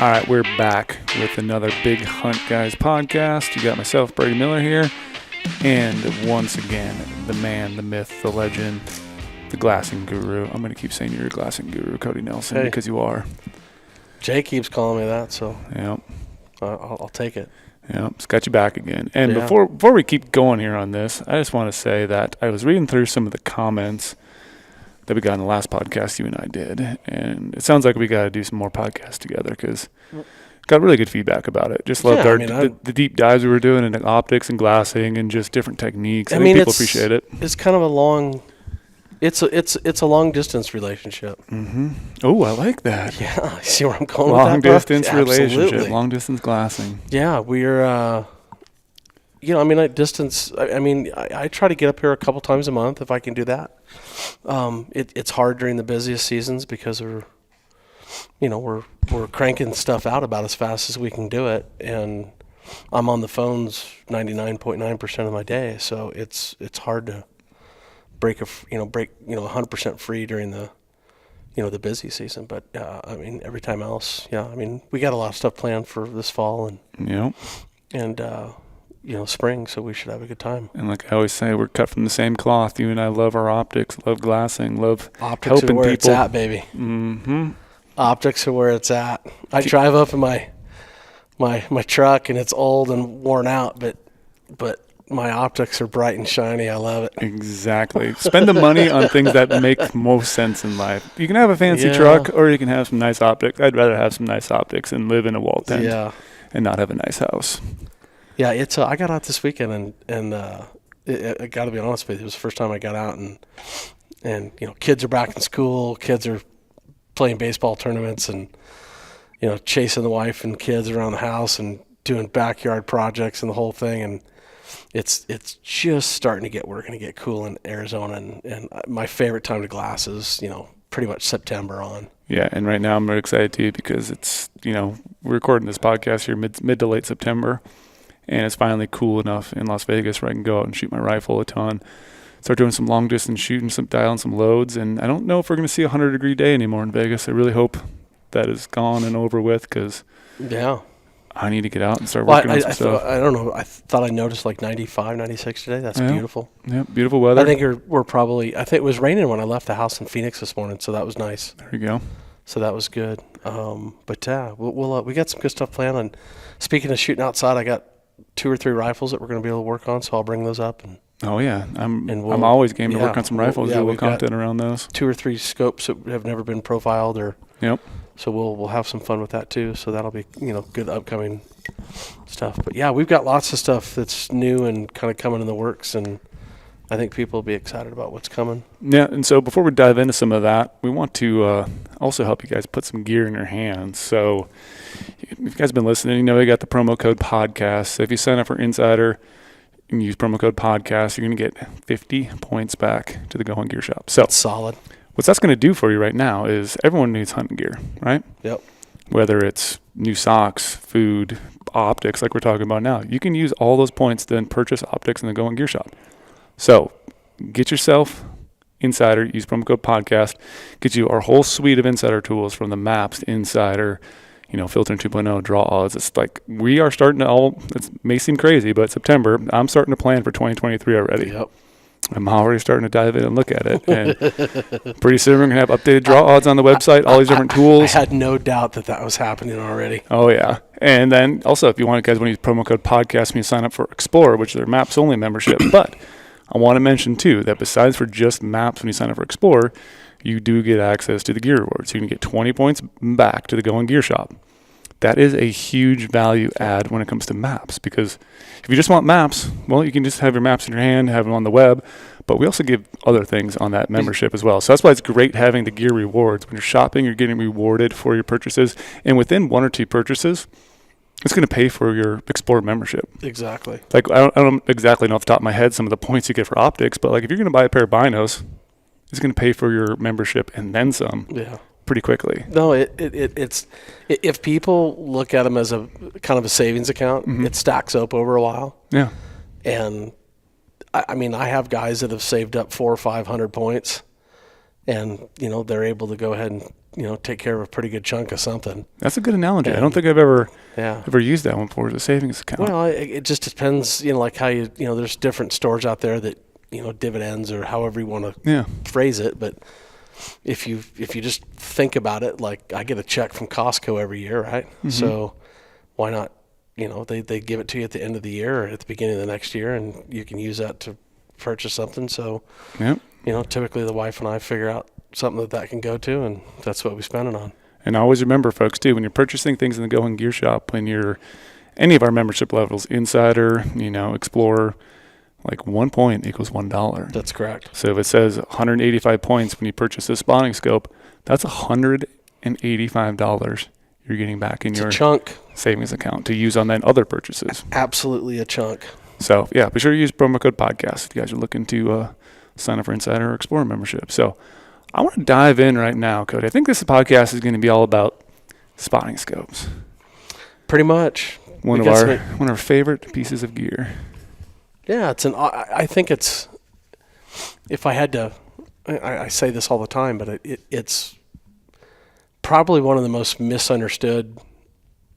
All right, we're back with another Big Hunt Guys podcast. You got myself, Brady Miller here, and once again, the man, the myth, the legend, the glassing guru. I'm going to keep saying you're a glassing guru, Cody Nelson, because you are. Jay keeps calling me that, so yeah, I'll take it. Yeah, it's got you back again. And before we keep going here on this, I just want to say that I was reading through some of the comments that we got in the last podcast you and I did, and it sounds like we got to do some more podcasts together because got really good feedback about it. Just loved the deep dives we were doing into optics and glassing and just different techniques. I think people appreciate it. It's kind of a long, it's a long distance relationship. Mm-hmm. Oh, I like that. Yeah, see where I'm going long with that? Long distance relationship, Absolutely. Long distance glassing. Yeah, we're. Distance. I try to get up here a couple times a month if I can do that. It's hard during the busiest seasons because we're cranking stuff out about as fast as we can do it, and I'm on the phones 99.9% of my day, so it's hard to break 100% free during the the busy season. But every time else, we got a lot of stuff planned for this fall and spring, so we should have a good time. And like I always say, we're cut from the same cloth. You and I love our optics, love glassing, love optics helping are where people. It's at, baby. Mm-hmm. Optics are where it's at. I drive up in my truck and it's old and worn out, but my optics are bright and shiny. I love it. Exactly. Spend the money on things that make most sense in life. You can have a fancy truck or you can have some nice optics. I'd rather have some nice optics and live in a wall tent and not have a nice house. Yeah, it's. I got out this weekend and I got to be honest with you, it was the first time I got out and kids are back in school, kids are playing baseball tournaments and chasing the wife and kids around the house and doing backyard projects and the whole thing, and it's just starting to get we're going to get cool in Arizona, and my favorite time to glass is pretty much September on. Yeah, and right now I'm really excited too because it's we're recording this podcast here mid to late September. And it's finally cool enough in Las Vegas where I can go out and shoot my rifle a ton, start doing some long distance shooting, dialing some loads. And I don't know if we're going to see a 100-degree day anymore in Vegas. I really hope that is gone and over with because I need to get out and start working on some stuff. I don't know. I thought I noticed like 95, 96 today. That's beautiful. Yeah, beautiful weather. I think we're probably – I think it was raining when I left the house in Phoenix this morning, so that was nice. There you go. So that was good. We got some good stuff planned. And speaking of shooting outside, I got 2 or 3 rifles that we're going to be able to work on, so I'll bring those up. I'm always game to work on some rifles. Do a little content around those. 2 or 3 scopes that have never been profiled, so we'll have some fun with that too. So that'll be good upcoming stuff. But yeah, we've got lots of stuff that's new and kind of coming in the works, and I think people will be excited about what's coming. Yeah, and so before we dive into some of that, we want to also help you guys put some gear in your hands. So if you guys have been listening, we got the promo code podcast. So if you sign up for Insider and use promo code podcast, you're going to get 50 points back to the GOHUNT Gear Shop. So that's solid. What that's going to do for you right now is everyone needs hunting gear, right? Yep. Whether it's new socks, food, optics like we're talking about now. You can use all those points to then purchase optics in the GOHUNT Gear Shop. So get yourself Insider, use promo code podcast, get you our whole suite of Insider tools from the maps to Insider, filtering 2.0, draw odds. It's like we are starting to it may seem crazy, but September, I'm starting to plan for 2023 already. Yep. I'm already starting to dive in and look at it. And pretty soon we're going to have updated draw odds on the website, all these different tools. I had no doubt that was happening already. Oh, yeah. And then also, if you want to use promo code podcast when you sign up for Explorer, which is their maps-only membership. But I want to mention, too, that besides for just maps when you sign up for Explorer, you do get access to the gear rewards. You can get 20 points back to the GOHUNT Gear Shop. That is a huge value add when it comes to maps, because if you just want maps, well, you can just have your maps in your hand, have them on the web, but we also give other things on that membership as well. So that's why it's great having the gear rewards. When you're shopping, you're getting rewarded for your purchases, and within 1 or 2 purchases, it's going to pay for your Explorer membership. Exactly. Like, I don't exactly know off the top of my head some of the points you get for optics, but like if you're going to buy a pair of binos, it's going to pay for your membership and then some. Yeah. Pretty quickly. No, it's if people look at them as a kind of a savings account, it stacks up over a while. Yeah. And I have guys that have saved up 400 or 500 points, and they're able to go ahead and take care of a pretty good chunk of something. That's a good analogy. And I don't think I've ever used that one before as a savings account. Well, it just depends, like how there's different stores out there that dividends or however you want to phrase it, but if you just think about it, like I get a check from Costco every year, right? Mm-hmm. So why not? They give it to you at the end of the year or at the beginning of the next year, and you can use that to purchase something. So, typically the wife and I figure out something that can go to, and that's what we spend it on. And always remember, folks, too, when you're purchasing things in the GOHUNT Gear Shop, when you're any of our membership levels, Insider, Explorer, like 1 point equals $1. That's correct. So if it says 185 points when you purchase a spotting scope, that's $185 you're getting back in your chunk savings account to use on then other purchases. Absolutely a chunk. So yeah, be sure to use promo code podcast if you guys are looking to sign up for Insider or Explorer membership. So I want to dive in right now, Cody. I think this podcast is going to be all about spotting scopes. Pretty much. One of our favorite pieces of gear. Yeah, I think it's, if I had to, I say this all the time, but it's probably one of the most misunderstood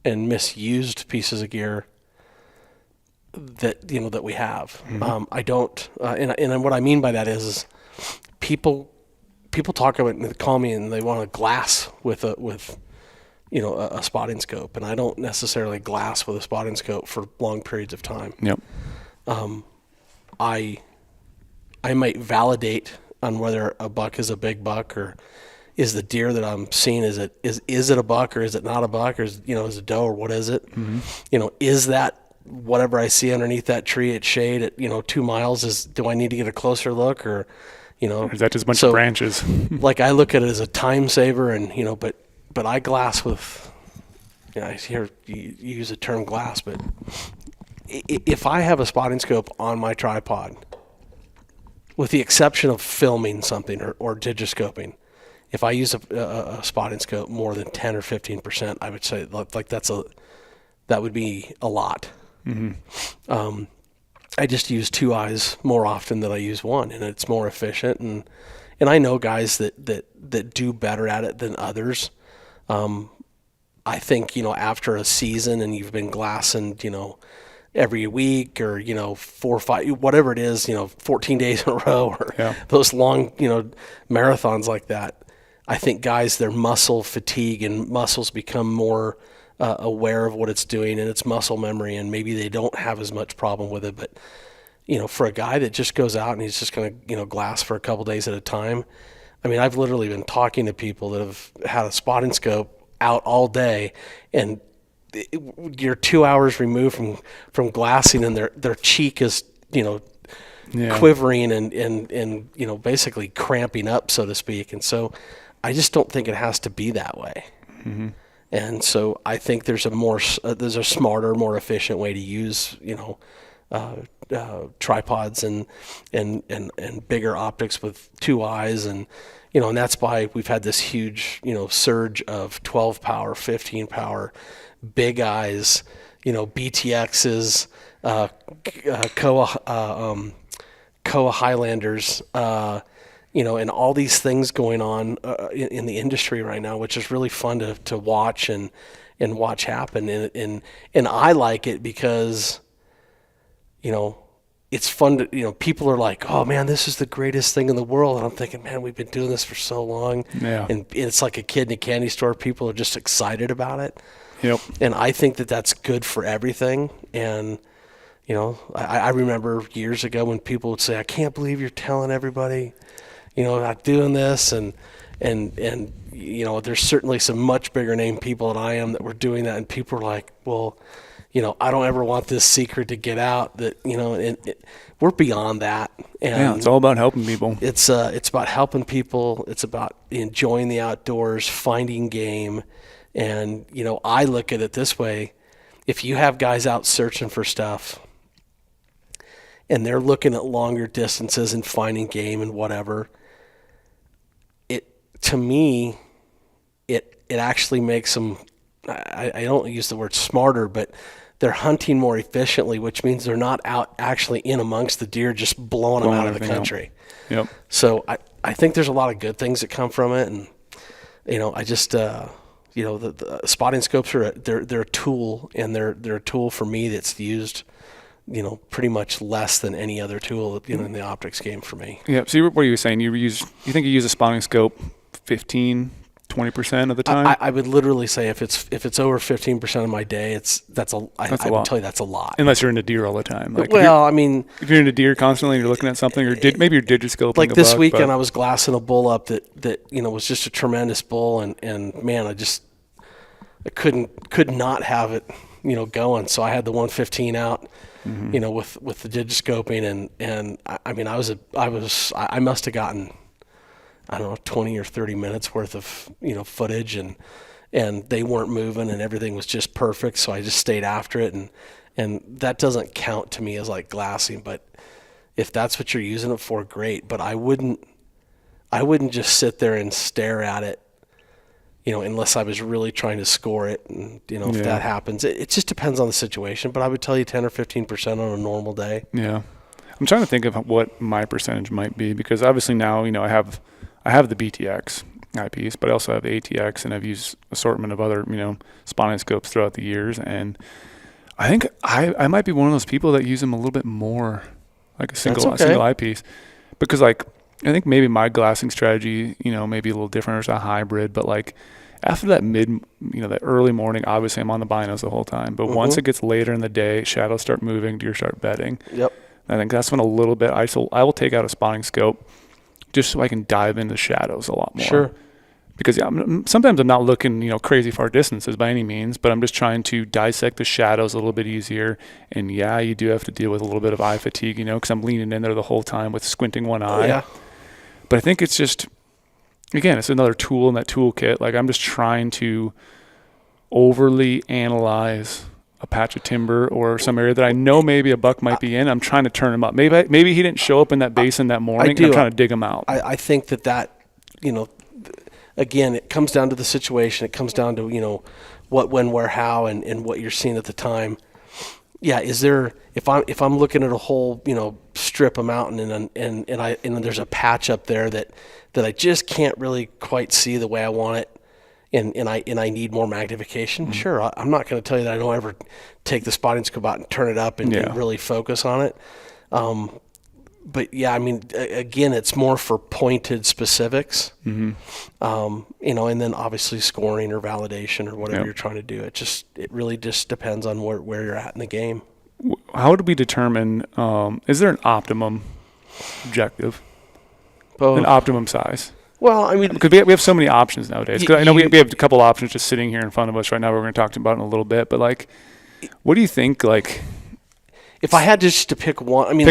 and misused pieces of gear that that we have. Mm-hmm. I don't, and what I mean by that is people talk about it and they call me and they want to glass with a spotting scope, and I don't necessarily glass with a spotting scope for long periods of time. Yep. I might validate on whether a buck is a big buck, or is the deer that I'm seeing, is it a buck or is it not a buck, or is it a doe or what is it? Mm-hmm. Is that whatever I see underneath that tree at shade at 2 miles, do I need to get a closer look, or or is that just a bunch of branches? Like I look at it as a time saver, and but I glass with, I hear you use the term glass, but if I have a spotting scope on my tripod, with the exception of filming something or digiscoping, if I use a spotting scope more than 10 or 15%, I would say like that would be a lot. Mm-hmm. I just use 2 eyes more often than I use 1, and it's more efficient. And I know guys that do better at it than others. I think after a season and you've been glassing every week, or 4 or 5, whatever it is, 14 days in a row, or those long marathons like that, I think guys, their muscle fatigue and muscles become more aware of what it's doing, and it's muscle memory, and maybe they don't have as much problem with it. But for a guy that just goes out and he's just going to glass for a couple days at a time, I mean, I've literally been talking to people that have had a spotting scope out all day, and you're 2 hours removed from glassing, and their cheek is quivering and basically cramping up, so to speak. And so I just don't think it has to be that way. Mm-hmm. And so I think there's a smarter, more efficient way to use tripods and bigger optics with 2 eyes, and and that's why we've had this huge surge of 12 power, 15 power, big eyes, BTXs, Kowa Highlanders, and all these things going on in the industry right now, which is really fun to watch and watch happen. And I like it because, it's fun to, people are like, oh man, this is the greatest thing in the world. And I'm thinking, man, we've been doing this for so long. Yeah. And it's like a kid in a candy store. People are just excited about it. Yep. And I think that that's good for everything. And, I remember years ago when people would say, I can't believe you're telling everybody, about doing this. And there's certainly some much bigger name people than I am that were doing that. And people were like, well, I don't ever want this secret to get out, that, we're beyond that. And it's all about helping people. It's about helping people. It's about enjoying the outdoors, finding game. And, I look at it this way. If you have guys out searching for stuff and they're looking at longer distances and finding game and whatever, to me, it actually makes them, I don't use the word smarter, but they're hunting more efficiently, which means they're not out actually in amongst the deer just blowing them out of the country. Yep. So I think there's a lot of good things that come from it, and I just the spotting scopes they're a tool, and they're a tool for me that's used pretty much less than any other tool in the optics game for me. Yeah. So what are you saying? You think you use a spotting scope 15-20% of the time? I would literally say if it's over 15% of my day, I would tell you that's a lot. Unless you're into deer all the time. Like, well, I mean, if you're into deer constantly and you're looking at something, or maybe you're digiscoping. Like this weekend, I was glassing a bull up that was just a tremendous bull, and man, I could not have it going. So I had the 115 out, with the digiscoping, and I mean I must have gotten, I don't know, 20 or 30 minutes worth of footage, and they weren't moving, and everything was just perfect. So I just stayed after it, and that doesn't count to me as like glassing. But if that's what you're using it for, great. But I wouldn't just sit there and stare at it, unless I was really trying to score it. And if that happens, it just depends on the situation. But I would tell you 10 or 15% on a normal day. Yeah, I'm trying to think of what my percentage might be, because obviously now I have the BTX eyepiece, but I also have ATX, and I've used assortment of other, spotting scopes throughout the years. And I think I might be one of those people that use them a little bit more, like a single eyepiece, because I think maybe my glassing strategy, may be a little different, or it's a hybrid, but like after that that early morning, obviously I'm on the binos the whole time, but once it gets later in the day, shadows start moving, deer start bedding. Yep. I think that's when a little bit I will take out a spotting scope just so I can dive into shadows a lot more. Sure. Because sometimes I'm not looking, crazy far distances by any means, but I'm just trying to dissect the shadows a little bit easier. And you do have to deal with a little bit of eye fatigue, because I'm leaning in there the whole time with squinting one eye. Yeah. But I think it's just, again, it's another tool in that toolkit. Like, I'm just trying to overly analyze a patch of timber or some area that I know maybe a buck might be in. I'm trying to turn him up. Maybe he didn't show up in that basin that morning. I'm trying to dig him out. I think that again, it comes down to the situation. It comes down to what, when, where, how, and what you're seeing at the time. Yeah, if I'm looking at a whole strip of mountain and there's a patch up there that I just can't really quite see the way I want it, and I need more magnification. Sure, I'm not going to tell you that I don't ever take the spotting scope out and turn it up and really focus on it. But yeah, I mean, again, it's more for pointed specifics, and then obviously scoring or validation or whatever you're trying to do. It really just depends on where you're at in the game. How do we determine, is there an optimum objective? Both. An optimum size? Well, I mean, because we have so many options nowadays. Because I know we have a couple options just sitting here in front of us right now. We're going to talk about it in a little bit. But like, what do you think? Like, if I had just to pick one, I mean,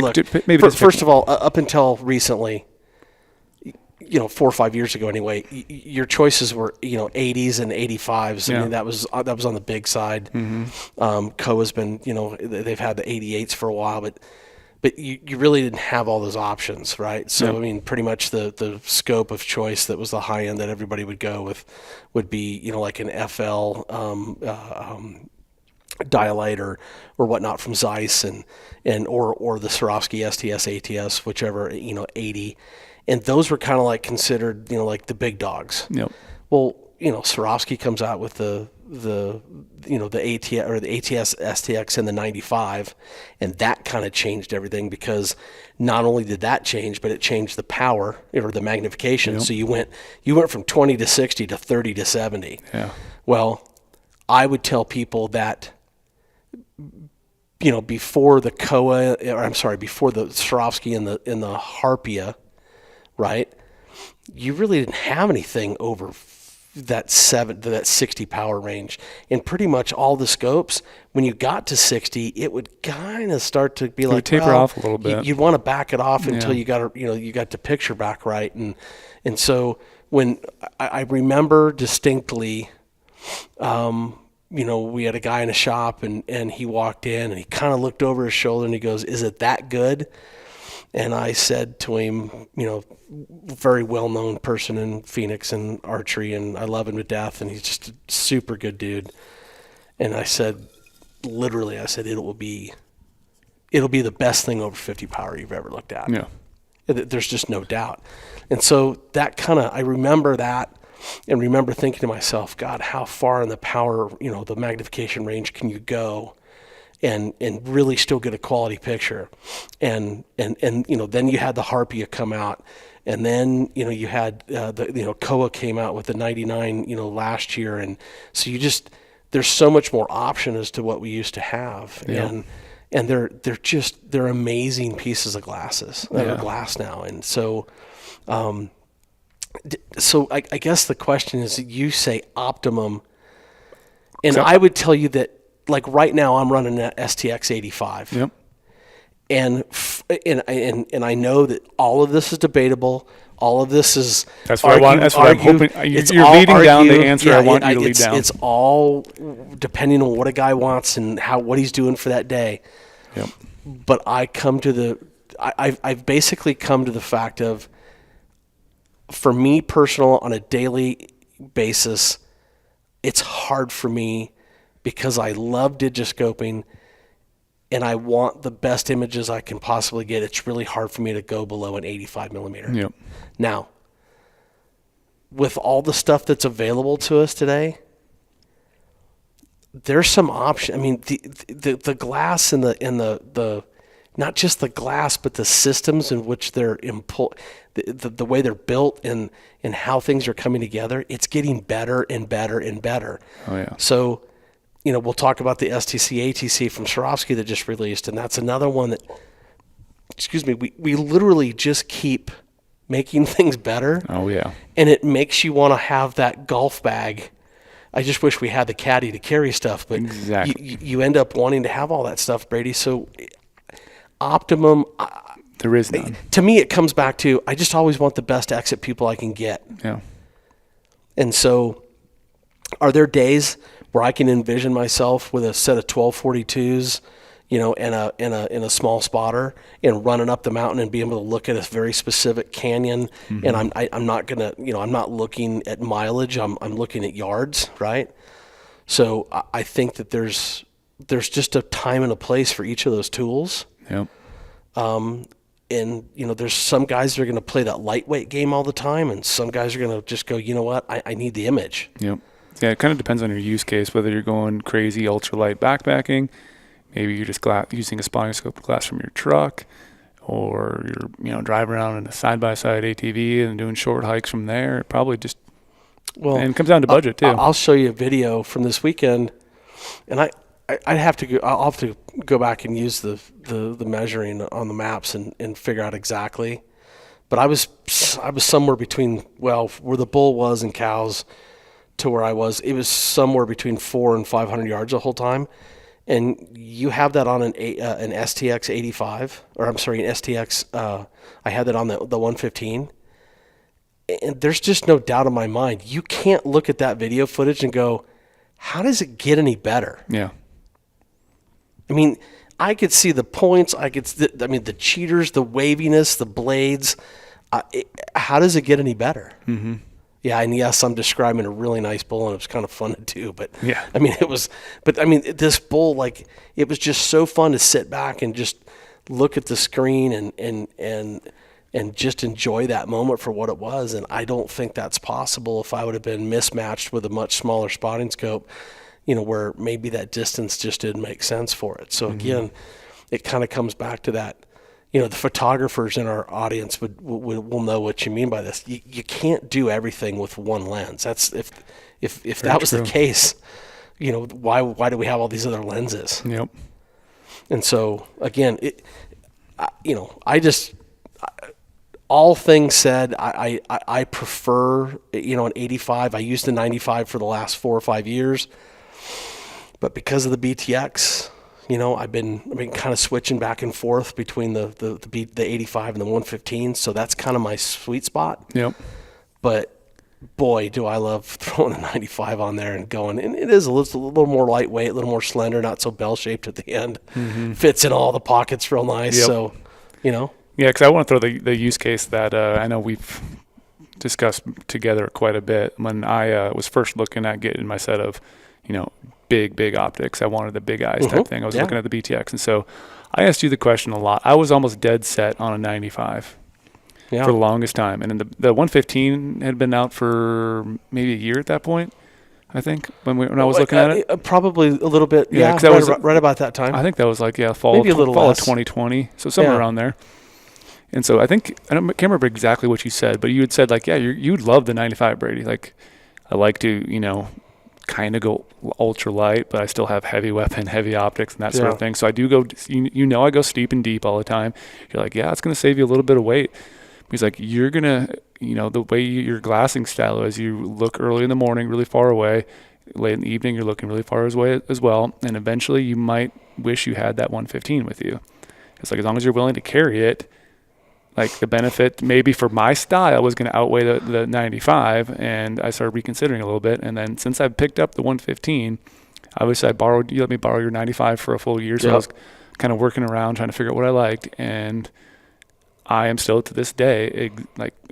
first of all, up until recently, 4 or 5 years ago anyway, your choices were 80s and 85s. I mean, that was on the big side. Kowa's been they've had the 88s for a while, but you really didn't have all those options, right? So I mean, pretty much the scope of choice that was the high end that everybody would go with would be like an FL dialite or whatnot from Zeiss and or the Swarovski STS ATS, whichever 80, and those were kind of like considered like the big dogs. Yep. Well, Swarovski comes out with the ATS or the ATS STX in the 95, and that kind of changed everything, because not only did that change, but it changed the power or the magnification. So you went from 20 to 60 to 30 to 70. Yeah. Well, I would tell people that before the Kowa, before the Swarovski and the Harpia, right? You really didn't have anything over that 60 power range, and pretty much all the scopes, when you got to 60, it would kind of start to be like taper off a little bit. You'd want to back it off until you got the picture back right, and so when I remember distinctly, we had a guy in a shop and he walked in and he kind of looked over his shoulder and he goes, "Is it that good?" And I said to him, very well-known person in Phoenix and archery, and I love him to death, and he's just a super good dude. And I said, it'll be the best thing over 50 power you've ever looked at. Yeah. There's just no doubt. And so that I remember that, and remember thinking to myself, God, how far in the power, the magnification range can you go and really still get a quality picture? And then you had the Harpia come out, and then, you had Kowa came out with the 99, last year. And so there's so much more option as to what we used to have. Yeah. And they're amazing pieces of glasses that are glass now. And so, I guess the question is, you say optimum, and I would tell you that, like right now I'm running an STX 85. Yep. And I know that all of this is debatable. All of this is that's what I'm hoping. You're leading down the answer I want you to lead down. It's all depending on what a guy wants and what he's doing for that day. Yep. But I've basically come to the fact of, for me personal, on a daily basis, it's hard for me because I love digiscoping and I want the best images I can possibly get. It's really hard for me to go below an 85 millimeter. Yep. Now, with all the stuff that's available to us today, there's some option. I mean, the glass and the not just the glass, but the systems in which they're the way they're built and how things are coming together, it's getting better and better and better. Oh yeah. So, we'll talk about the STC ATC from Swarovski that just released, and that's another one that, we literally just keep making things better. Oh yeah. And it makes you want to have that golf bag. I just wish we had the caddy to carry stuff, but exactly. you end up wanting to have all that stuff, Brady. So optimum, there is none. To me, it comes back to, I just always want the best exit people I can get. Yeah. And so, are there days where I can envision myself with a set of 1242s, in a small spotter, and running up the mountain and being able to look at a very specific canyon? Mm-hmm. And I'm not gonna, I'm not looking at mileage. I'm looking at yards, right? So I think that there's just a time and a place for each of those tools. Yep. And there's some guys that are going to play that lightweight game all the time, and some guys are going to just go, you know what, I need the image. Yep. Yeah, it kind of depends on your use case, whether you're going crazy ultralight backpacking, maybe you're just using a spotting scope glass from your truck, or you're driving around in a side-by-side ATV and doing short hikes from there. It probably just and it comes down to budget too. I'll show you a video from this weekend, and I'll have to go back and use the measuring on the maps and figure out exactly. But I was somewhere between, where the bull was in cows to where I was, it was somewhere between 400 and 500 yards the whole time. And you have that on an STX 85, or I'm sorry, an STX. I had that on the 115. And there's just no doubt in my mind, you can't look at that video footage and go, how does it get any better? Yeah. I mean, I could see the points. The cheaters, the waviness, the blades. How does it get any better? Mm-hmm. Yeah, and yes, I'm describing a really nice bull, and it was kind of fun to do. But yeah, this bull, it was just so fun to sit back and just look at the screen and just enjoy that moment for what it was. And I don't think that's possible if I would have been mismatched with a much smaller spotting scope, where maybe that distance just didn't make sense for it. So again, it kind of comes back to that. The photographers in our audience will know what you mean by this. You can't do everything with one lens. That's if that was the case, why do we have all these other lenses? Yep. And so again, all things said, I prefer an 85. I used the 95 for the last 4 or 5 years, but because of the BTX. I've been kind of switching back and forth between the 85 and the 115, so that's kind of my sweet spot. Yep. But boy, do I love throwing a 95 on there and going. And it is a little more lightweight, a little more slender, not so bell-shaped at the end. Mm-hmm. Fits in all the pockets real nice. Yep. So, Yeah, because I want to throw the use case that I know we've discussed together quite a bit. When I was first looking at getting my set of, big optics. I wanted the big eyes type thing. I was looking at the BTX. And so I asked you the question a lot. I was almost dead set on a 95. for the longest time. And then the 115 had been out for maybe a year at that point, I think, when I was looking at it. Probably a little bit, right about that time. I think that was like, fall of 2020, so somewhere around there. And so I can't remember exactly what you said, but you had said, like, you'd love the 95, Brady. Like, I like to, kind of go ultra light, but I still have heavy weapon, heavy optics, and that sort of thing. So I do go, I go steep and deep all the time. You're like, it's going to save you a little bit of weight. He's like, you're going to, the way your glassing style is, you look early in the morning, really far away. Late in the evening, you're looking really far away as well. And eventually you might wish you had that 115 with you. It's like, as long as you're willing to carry it, like, the benefit maybe for my style was going to outweigh the 95, and I started reconsidering a little bit. And then since I've picked up the 115, obviously you let me borrow your 95 for a full year, so I was kind of working around trying to figure out what I liked, and I am still to this day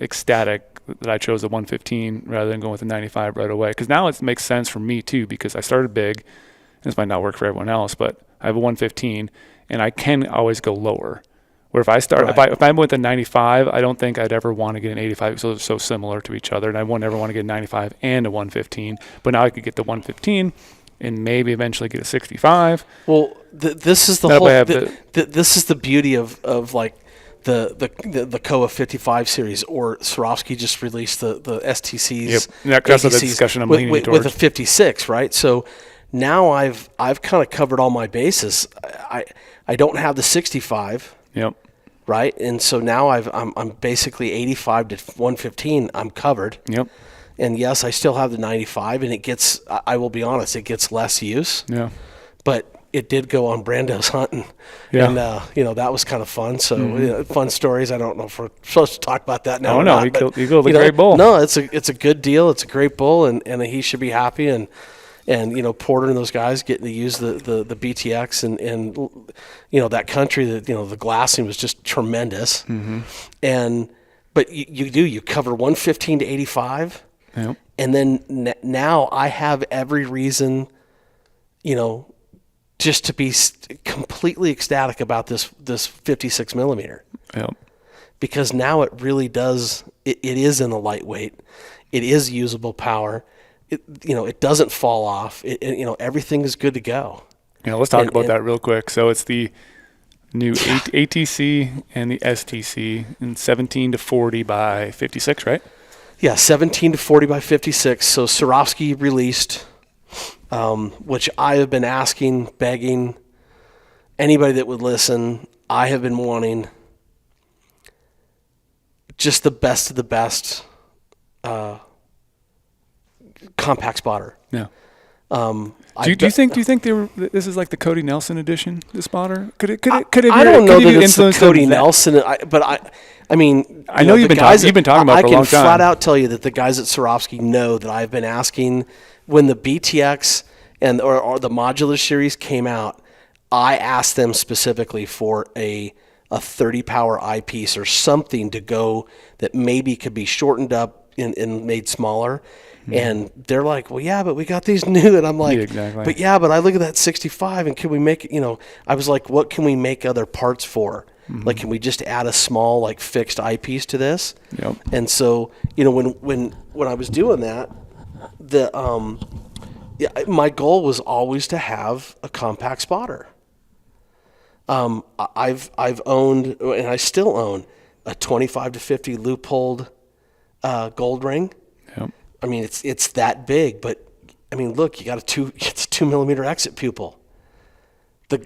ecstatic that I chose the 115 rather than going with the 95 right away, because now it makes sense for me too, because I started big. This might not work for everyone else, but I have a 115, and I can always go lower. Where if I start, if I'm with a 95, I don't think I'd ever want to get an 85. So it's so similar to each other, and I won't ever want to get a 95 and a 115. But now I could get the 115 and maybe eventually get a 65. Well, this is this is the beauty of like the Kowa 55 series, or Swarovski just released the STCs. Yep, that's the discussion I'm leaning towards. With a 56, right? So now I've kind of covered all my bases. I don't have the 65. Yep. Right, and so now I'm basically 85 to 115. I'm covered. Yep. And yes, I still have the 95, and I will be honest, it gets less use. Yeah. But it did go on Brando's hunting. And that was kind of fun. So fun stories. I don't know if we're supposed to talk about that now. Oh no, he killed a great bull. No, it's a good deal. It's a great bull, and he should be happy. And Porter and those guys getting to use the BTX and that country, that the glassing was just tremendous. Mm-hmm. But you cover 115 to 85. Yep. And then now I have every reason, just to be completely ecstatic about this 56 millimeter. Yep. Because now it really does, it is in the lightweight. It is usable power. It doesn't fall off. Everything is good to go. Let's talk about that real quick. So it's the new ATC and the STC in 17 to 40 by 56, right? Yeah, 17 to 40 by 56. So Swarovski released, which I have been asking, begging anybody that would listen. I have been wanting just the best of the best compact spotter. Yeah. Do you think this is like the Cody Nelson edition, the spotter? Could it I don't know that it's the Cody Nelson, but I mean, I know you've been talking about it for a long time. I can flat out tell you that the guys at Swarovski know that I've been asking when the BTX or the modular series came out. I asked them specifically for a 30 power eyepiece or something to go that maybe could be shortened up and made smaller. Mm-hmm. And they're like, well, yeah, but we got these new. And I'm like, exactly. but I look at that 65 and can we make it, I was like, what can we make other parts for? Mm-hmm. Like, can we just add a small, like, fixed eyepiece to this? Yep. And so, when I was doing that, my goal was always to have a compact spotter. I've owned, and I still own, a 25 to 50 loop-holed gold ring. Yep. I mean, it's that big, but I mean, look, you got it's a 2 millimeter exit pupil.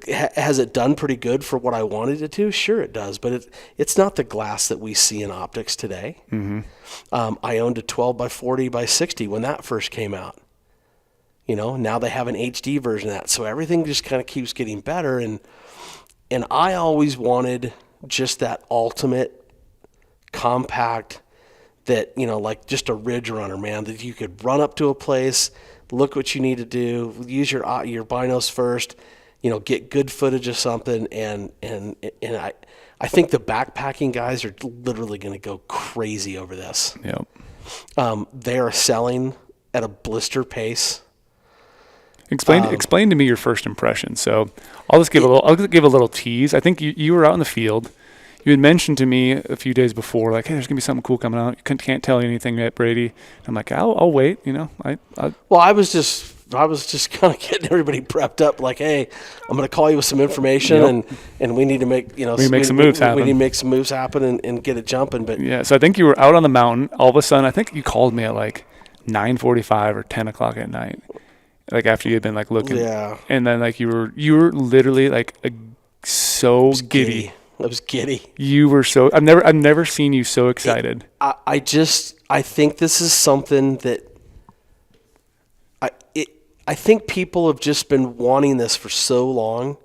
Has it done pretty good for what I wanted it to? Sure, it does, but it's not the glass that we see in optics today. Mm-hmm. I owned a 12 by 40 by 60 when that first came out. Now they have an HD version of that, so everything just kind of keeps getting better. And I always wanted just that ultimate compact. That, like just a ridge runner, man, that you could run up to a place, look what you need to do, use your binos first, get good footage of something. And I think the backpacking guys are literally going to go crazy over this. Yep. They are selling at a blister pace. Explain to me your first impression. So I'll just give a little tease. I think you were out in the field. You had mentioned to me a few days before, like, hey, there's gonna be something cool coming out. You can't tell you anything yet, Brady. And I'm like, I'll wait. You know, Well, I was just kind of getting everybody prepped up. Like, hey, I'm going to call you with some information, and we need to make some moves happen. We need to make some moves happen and get it jumping. But yeah, so I think you were out on the mountain. All of a sudden, I think you called me at like 9:45 or 10 o'clock at night, like after you had been like looking. Yeah. And then like you were literally like so giddy. I was giddy. You were so. I've never seen you so excited. I think this is something that I think people have just been wanting this for so long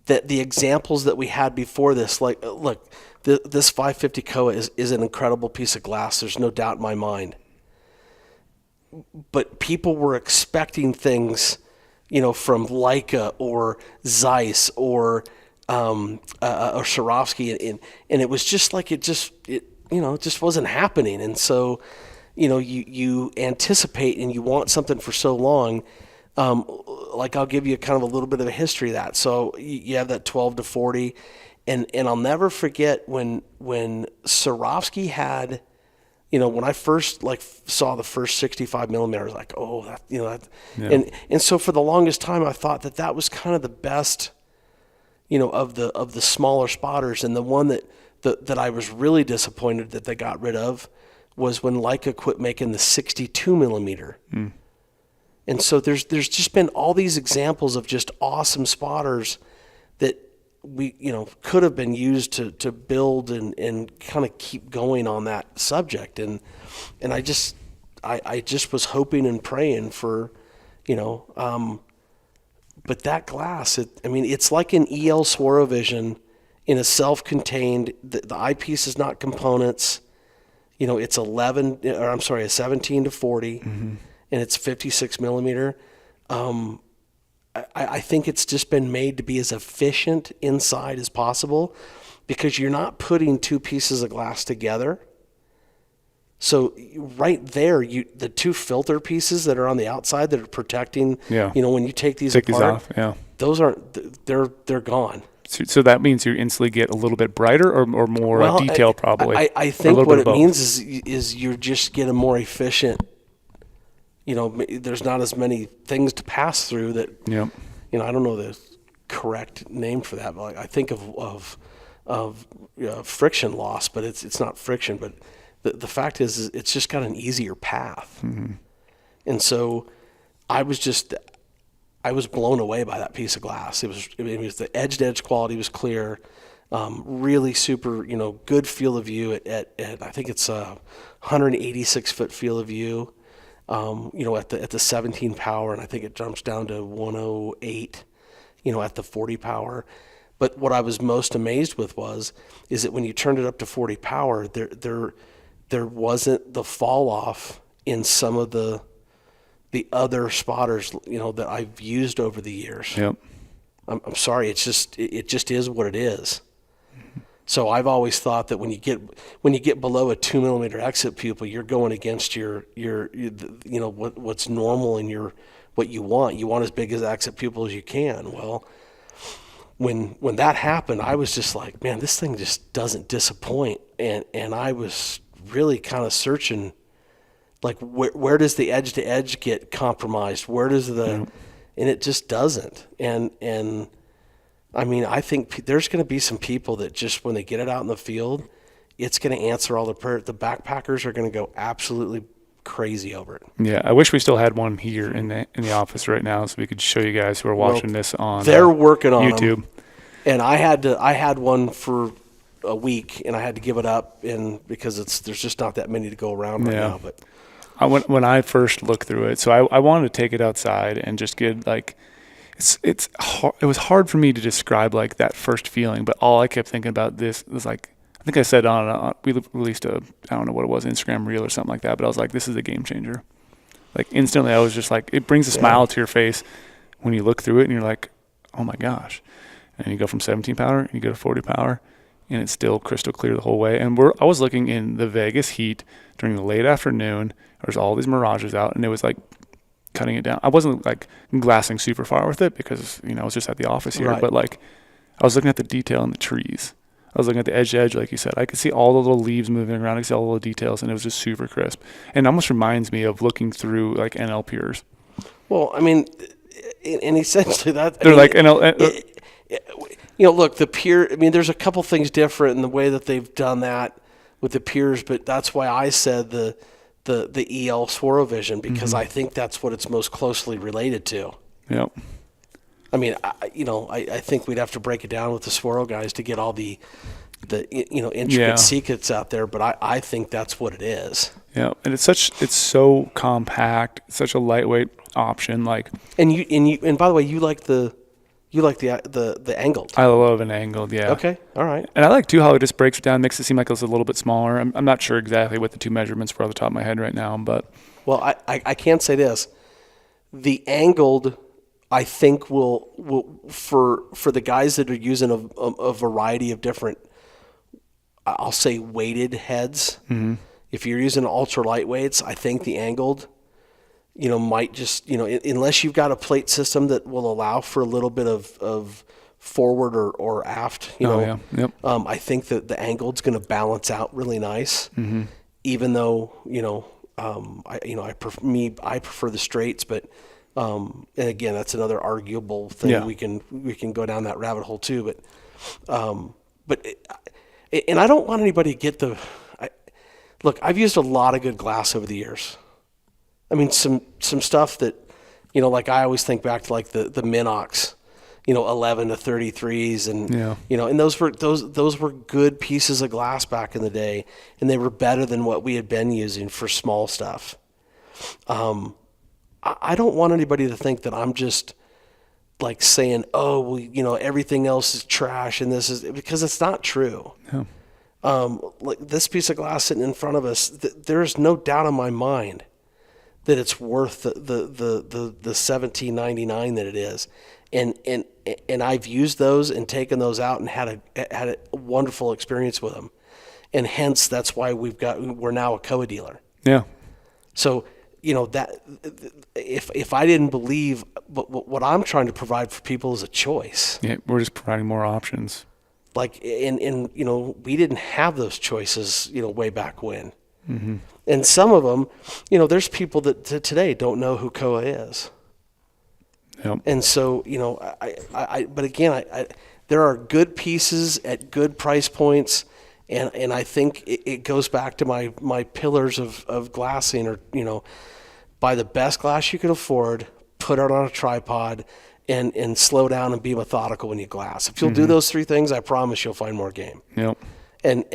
that the examples that we had before this, like, look, this 550 Kowa is an incredible piece of glass. There's no doubt in my mind. But people were expecting things, from Leica or Zeiss or Swarovski, and it was just like it just wasn't happening. And so, you anticipate and you want something for so long. Like, I'll give you kind of a little bit of a history of that. So you have that 12 to 40, and I'll never forget when Swarovski had, when I first saw the first 65 millimeter, I was like, oh, that. Yeah. And so for the longest time, I thought that was kind of the best, of the smaller spotters. And the one that I was really disappointed that they got rid of was when Leica quit making the 62 millimeter. Mm. And so there's just been all these examples of just awesome spotters that we could have been used to build and kind of keep going on that subject. And I just was hoping and praying for, but that glass, it's like an EL Swarovision in a self-contained. The eyepiece is not components. It's a 17 to 40, mm-hmm. and it's 56 millimeter. I think it's just been made to be as efficient inside as possible because you're not putting two pieces of glass together. So right there, the two filter pieces that are on the outside that are protecting, when you take these apart, those aren't, they're gone. So that means you instantly get a little bit brighter or more detail, probably. I think what it means is you just get a more efficient. There's not as many things to pass through that. Yep. I don't know the correct name for that, but I think of friction loss, but it's not friction. But the fact is it's just got an easier path, mm-hmm. and so I was blown away by that piece of glass. It was the edge-to-edge quality was clear, really super, good field of view at I think it's a 186-foot field of view, at the 17 power, and I think it jumps down to 108, at the 40 power. But what I was most amazed with is that when you turned it up to 40 power, there wasn't the fall off in some of the other spotters, that I've used over the years. Yep. I'm sorry. It just is what it is. Mm-hmm. So I've always thought that when you get below a 2 millimeter exit pupil, you're going against your what's normal and what you want. You want as big as exit pupil as you can. Well, when that happened, I was just like, man, this thing just doesn't disappoint. And I was really kind of searching. Like where does the edge to edge get compromised? Where does and it just doesn't. And I think there's going to be some people that just when they get it out in the field, it's going to answer all the prayer. The backpackers are going to go absolutely crazy over it. Yeah, I wish we still had one here in the office right now, so we could show you guys who are watching this on. They're working on YouTube. Them. And I had one for a week, and I had to give it up, because there's just not that many to go around right now, but. When I first looked through it, so I wanted to take it outside and just get it was hard for me to describe like that first feeling, but all I kept thinking about this was like, I think I said we released I don't know what it was, Instagram reel or something like that, but I was like, this is a game changer. Like instantly I was just like, it brings a smile to your face when you look through it and you're like, oh my gosh. And you go from 17 power and you go to 40 power and it's still crystal clear the whole way. And I was looking in the Vegas heat during the late afternoon. There's all these mirages out, and it was like cutting it down. I wasn't like glassing super far with it because I was just at the office here, right. But like I was looking at the detail in the trees. I was looking at the edge to edge, like you said. I could see all the little leaves moving around. I could see all the little details, and it was just super crisp. And it almost reminds me of looking through like NL Pures. Well, I mean, and essentially that they're like NL. Look, the Pure. I mean, there's a couple things different in the way that they've done that with the Pures, but that's why I said the EL Sworovision, because I think that's what it's most closely related to. Yep. I mean, I think we'd have to break it down with the Swaro guys to get all the intricate secrets out there, but I think that's what it is. Yeah, and it's so compact, such a lightweight option. Like, and by the way, you like the angled. I love an angled, yeah. Okay, all right. And I like too how it just breaks it down, makes it seem like it's a little bit smaller. I'm not sure exactly what the two measurements were off the top of my head right now, but well, I can't say this. The angled, I think will for the guys that are using a variety of different, I'll say weighted heads. Mm-hmm. If you're using ultra lightweights, I think the angled, might just, unless you've got a plate system that will allow for a little bit of forward or aft, I think that the angled's going to balance out really nice. Mm-hmm. Even though, I prefer the straights, but and again, that's another arguable thing. Yeah. We can go down that rabbit hole too, but I don't want anybody to get look, I've used a lot of good glass over the years. I mean, some stuff that, like I always think back to like the Minox, 11 to 33s, and and those were good pieces of glass back in the day, and they were better than what we had been using for small stuff. I don't want anybody to think that I'm just like saying, oh, well, everything else is trash and this is, because it's not true. Yeah. Like this piece of glass sitting in front of us, there's no doubt in my mind that it's worth the $17.99 that it is. And I've used those and taken those out and had a wonderful experience with them. And hence that's why we're now a Kowa dealer. Yeah. So, that if I didn't believe, but what I'm trying to provide for people is a choice. Yeah, we're just providing more options. Like, and we didn't have those choices, way back when. Mm-hmm. And some of them, there's people that today don't know who Kowa is. Yep. And so, but again, there are good pieces at good price points. And I think it goes back to my pillars of glassing, or, buy the best glass you can afford, put it on a tripod, and slow down and be methodical when you glass. If you'll do those three things, I promise you'll find more game. Yep. And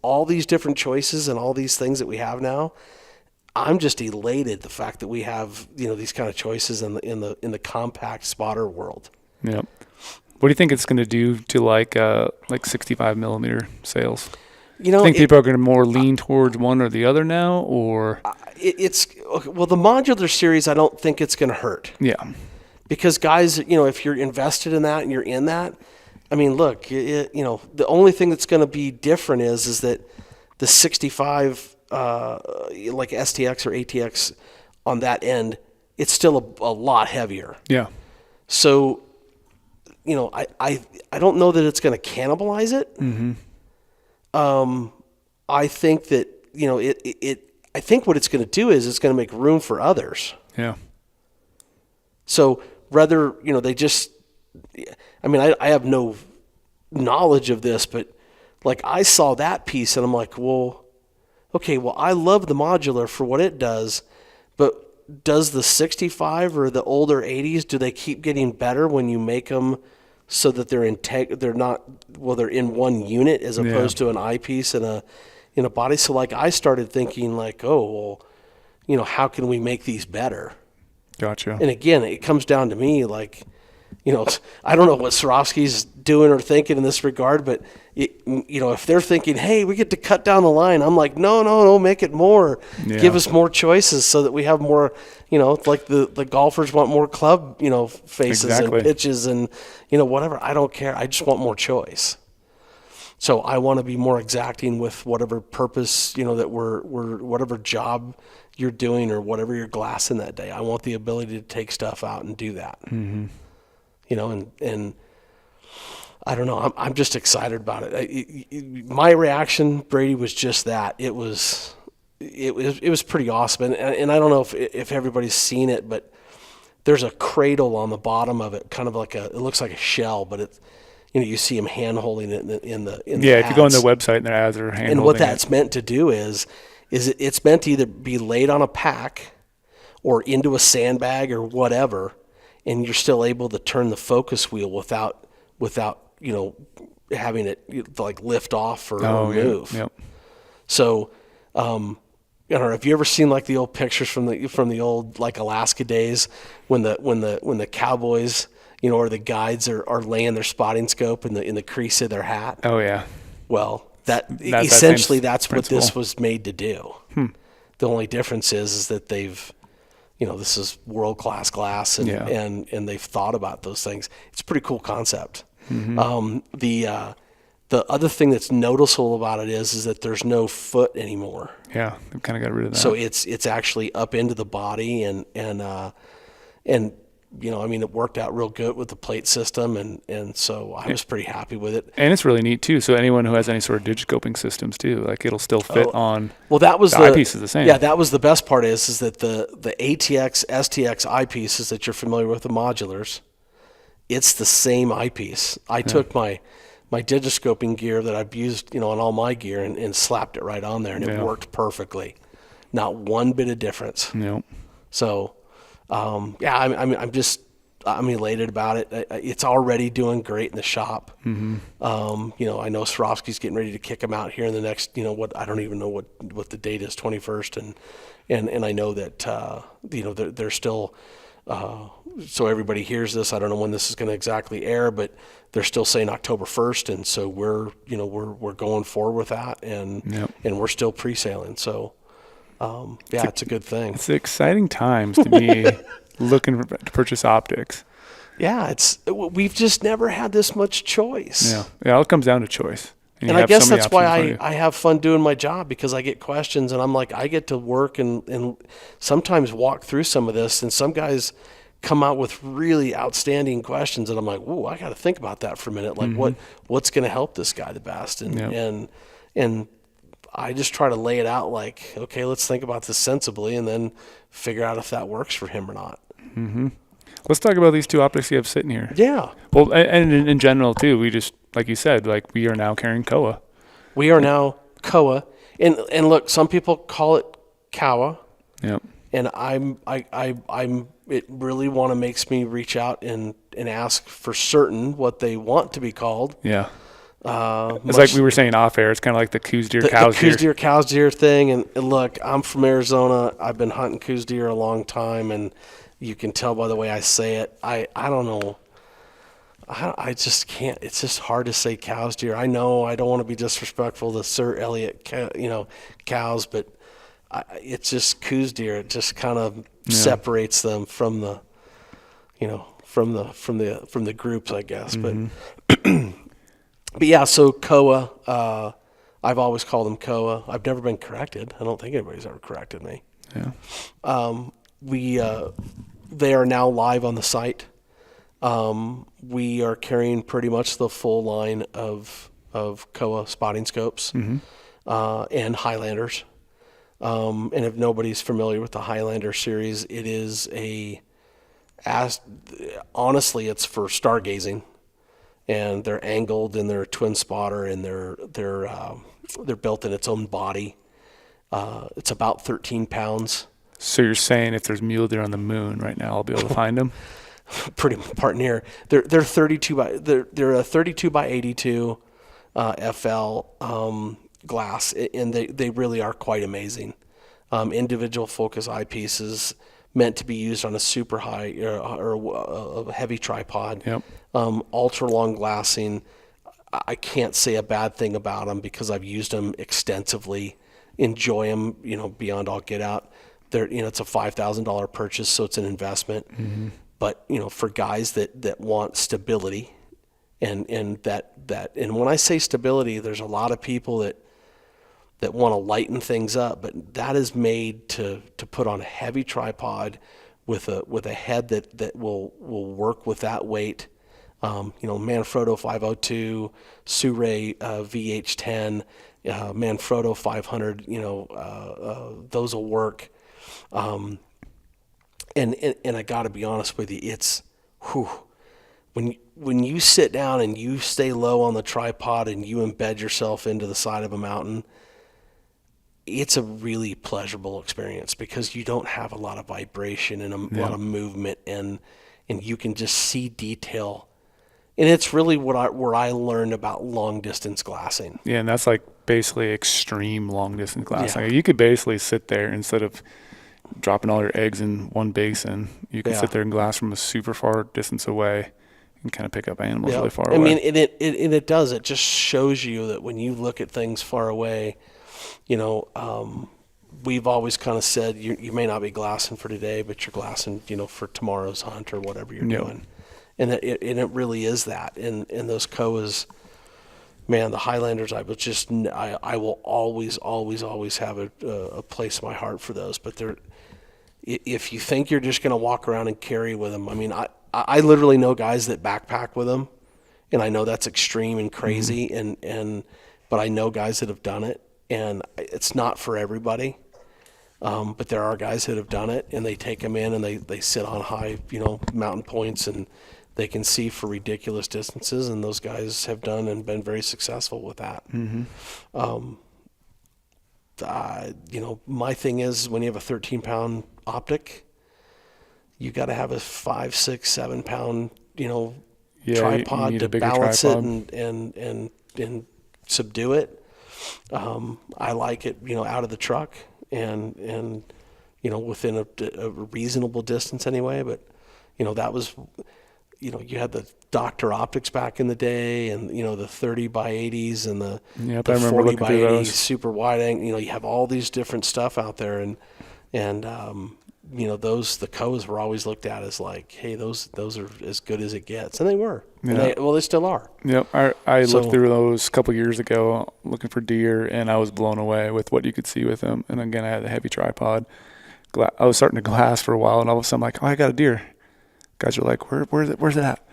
all these different choices and all these things that we have now, I'm just elated the fact that we have, these kind of choices in the compact spotter world. Yep. What do you think it's going to do to like 65 millimeter sales? I think people are going to more lean towards one or the other now, or the modular series, I don't think it's going to hurt. Yeah. Because guys, if you're invested in that and you're in that, I mean, look, the only thing that's going to be different is that the 65, like STX or ATX on that end, it's still a lot heavier. Yeah. So, I don't know that it's going to cannibalize it. Mm-hmm. I think that, I think what it's going to do is it's going to make room for others. Yeah. So rather, they just, I mean, I have no knowledge of this, but like I saw that piece and I'm like, well, okay, well, I love the modular for what it does, but does the 65 or the older 80s, do they keep getting better when you make them so that they're in one unit as opposed to an eyepiece and a body? So like I started thinking like, oh, well, how can we make these better? Gotcha. And again, it comes down to me, like, I don't know what Swarovski's doing or thinking in this regard, but if they're thinking, hey, we get to cut down the line, I'm like, no, make it more. Yeah. Give us more choices so that we have more, like the golfers want more club, faces and pitches and, whatever. I don't care. I just want more choice. So I want to be more exacting with whatever purpose, that we're whatever job you're doing or whatever you're glassing that day. I want the ability to take stuff out and do that. Mm-hmm. And I don't know. I'm just excited about it. My reaction, Brady, was just that. It was pretty awesome. And I don't know if everybody's seen it, but there's a cradle on the bottom of it, kind of like it looks like a shell, but it's, you see him hand holding it in the yeah, if you go on their website and their ads are hand holding it. And what that's meant to do is it's meant to either be laid on a pack or into a sandbag or whatever, and you're still able to turn the focus wheel without having it like lift off or move. Yep. So, I don't know. Have you ever seen like the old pictures from the old like Alaska days when the cowboys, or the guides are laying their spotting scope in the crease of their hat? Oh yeah. Well, that's essentially that's what this was made to do. The only difference is that they've, this is world-class glass and they've thought about those things. It's a pretty cool concept. The other thing that's noticeable about it is that there's no foot anymore. Yeah, they've kind of got rid of that. So it's actually up into the body and it worked out real good with the plate system, and so I was pretty happy with it. And it's really neat too. So anyone who has any sort of digiscoping systems too, like it'll still fit on. Well, that was the eyepiece is the same. Yeah, that was the best part is that the ATX, STX eyepieces that you're familiar with, the modulars, it's the same eyepiece. I took my digiscoping gear that I've used, on all my gear and slapped it right on there, and it worked perfectly. Not one bit of difference. Nope. So. I'm elated about it. It's already doing great in the shop. I know Swarovski's getting ready to kick them out here in the next, I don't even know what the date is, 21st, and I know that they're still. So everybody hears this. I don't know when this is going to exactly air, but they're still saying October 1st, and so we're going forward with that, and we're still pre-sailing. So. It's a good thing. It's exciting times to be looking to purchase optics. Yeah, we've just never had this much choice. Yeah, it all comes down to choice. And I guess that's why I have fun doing my job, because I get questions and I'm like, I get to work and sometimes walk through some of this, and some guys come out with really outstanding questions and I'm like, ooh, I got to think about that for a minute. Like what's going to help this guy the best? And I just try to lay it out like, okay, let's think about this sensibly and then figure out if that works for him or not. Mm-hmm. Let's talk about these two optics you have sitting here. Yeah. Well, and in general too, we just, like you said, like we are now carrying Kowa. We are now Kowa. And look, some people call it Kowa. Yep. And it really makes me reach out and ask for certain what they want to be called. Yeah. It's like we were saying off air. It's kind of like the Coues deer, cows deer. The Coues deer, cows deer thing. And look, I'm from Arizona. I've been hunting Coues deer a long time, and you can tell by the way I say it. I don't know. I just can't. It's just hard to say cows deer. I know I don't want to be disrespectful to Sir Elliott, cows, but it's just Coues deer. It just kind of separates them from the, from the groups, I guess. Mm-hmm. But yeah, so Kowa, I've always called them Kowa. I've never been corrected. I don't think anybody's ever corrected me. Yeah. They are now live on the site. We are carrying pretty much the full line of Kowa spotting scopes and Highlanders. And if nobody's familiar with the Highlander series, it is honestly, it's for stargazing. And they're angled and they're a twin spotter and they're built in its own body. It's about 13 pounds. So you're saying if there's mule deer on the moon right now, I'll be able to find them? Pretty part near. They're a 32 by 82 FL glass, and they really are quite amazing. Individual focus eyepieces meant to be used on a super high or a heavy tripod. Yep. Ultra long glassing. I can't say a bad thing about them because I've used them extensively. Enjoy them, beyond all get out. It's a $5,000 purchase, so it's an investment. Mm-hmm. But for guys that want stability, and when I say stability, there's a lot of people that want to lighten things up, but that is made to put on a heavy tripod with a head that will work with that weight Manfrotto 502, Suray VH10, Manfrotto 500. Those will work. And I got to be honest with you, it's when you sit down and you stay low on the tripod and you embed yourself into the side of a mountain, it's a really pleasurable experience because you don't have a lot of vibration and a lot of movement, and you can just see detail. And it's really where I learned about long distance glassing. Yeah, and that's like basically extreme long distance glassing. Yeah. You could basically sit there instead of dropping all your eggs in one basin. You can sit there and glass from a super far distance away and kind of pick up animals really far away. I mean, it does. It just shows you that when you look at things far away, we've always kind of said you may not be glassing for today, but you're glassing, for tomorrow's hunt or whatever you're doing. And it really is that. And those Kowas, man, the Highlanders, I will always have a place in my heart for those. But if you think you're just going to walk around and carry with them, I mean, I literally know guys that backpack with them, and I know that's extreme and crazy, but I know guys that have done it, and it's not for everybody. But there are guys that have done it, and they take them in and they sit on high, mountain points, and they can see for ridiculous distances, and those guys have done and been very successful with that. My thing is when you have a 13-pound optic, you got to have a 5, 6, 7-pound, tripod to balance it and subdue it. I like it, out of the truck and within a reasonable distance anyway. But, that was, you had the Dr. Optics back in the day, and, the 30 by 80s and the 40 by 80s super wide angle. You have all these different stuff out there, and the Kowas were always looked at as like, hey, those are as good as it gets, and they were. Yeah. They still are. Yep. I looked through those a couple years ago looking for deer, and I was blown away with what you could see with them. And again, I had a heavy tripod. I was starting to glass for a while, and all of a sudden I'm like, oh, I got a deer. Guys are like, where's it at?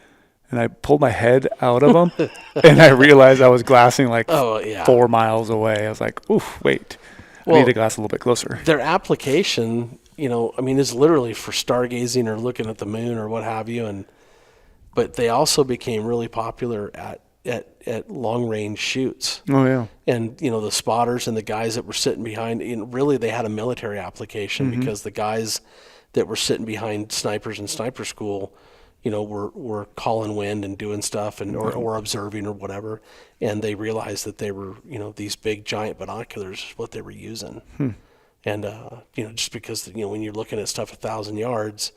And I pulled my head out of them, and I realized I was glassing 4 miles away. I was like, oof, wait. I need to glass a little bit closer. Their application, is literally for stargazing or looking at the moon or what have you. But they also became really popular at long range shoots. Oh yeah. And the spotters and the guys that were sitting behind, really they had a military application because the guys that were sitting behind snipers in sniper school, were calling wind and doing stuff or observing or whatever, and they realized that they were, these big giant binoculars is what they were using. And just because when you're looking at stuff 1,000 yards,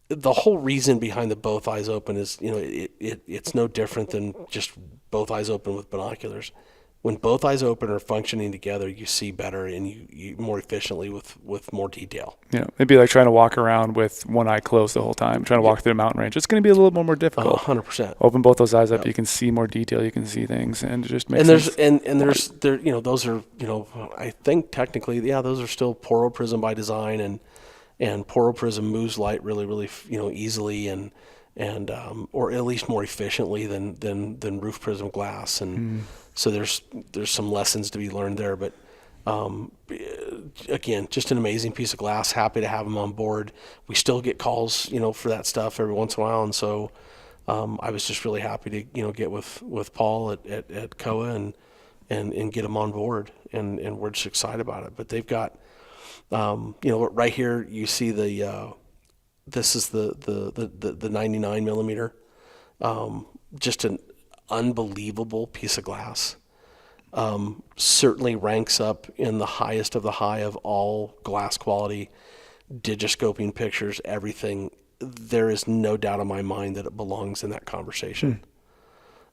the whole reason behind the both eyes open is it's no different than just both eyes open with binoculars. When both eyes open are functioning together, you see better and you more efficiently with more detail. Yeah, it'd be like trying to walk around with one eye closed the whole time, trying to walk through a mountain range. It's going to be a little more difficult. 100%. Open both those eyes up, you can see more detail, you can see things, and it just makes sense. And there's those are I think technically those are still poro prism by design, and poro prism moves light really really easily and or at least more efficiently than roof prism glass, and so there's some lessons to be learned there. But again, just an amazing piece of glass. Happy to have them on board. We still get calls for that stuff every once in a while, and so I was just really happy to get with Paul at Kowa and get them on board, and we're just excited about it. But they've got right here you see this is the 99 millimeter, just an unbelievable piece of glass. Certainly ranks up in the highest of the high of all glass quality, digiscoping pictures, everything. There is no doubt in my mind that it belongs in that conversation.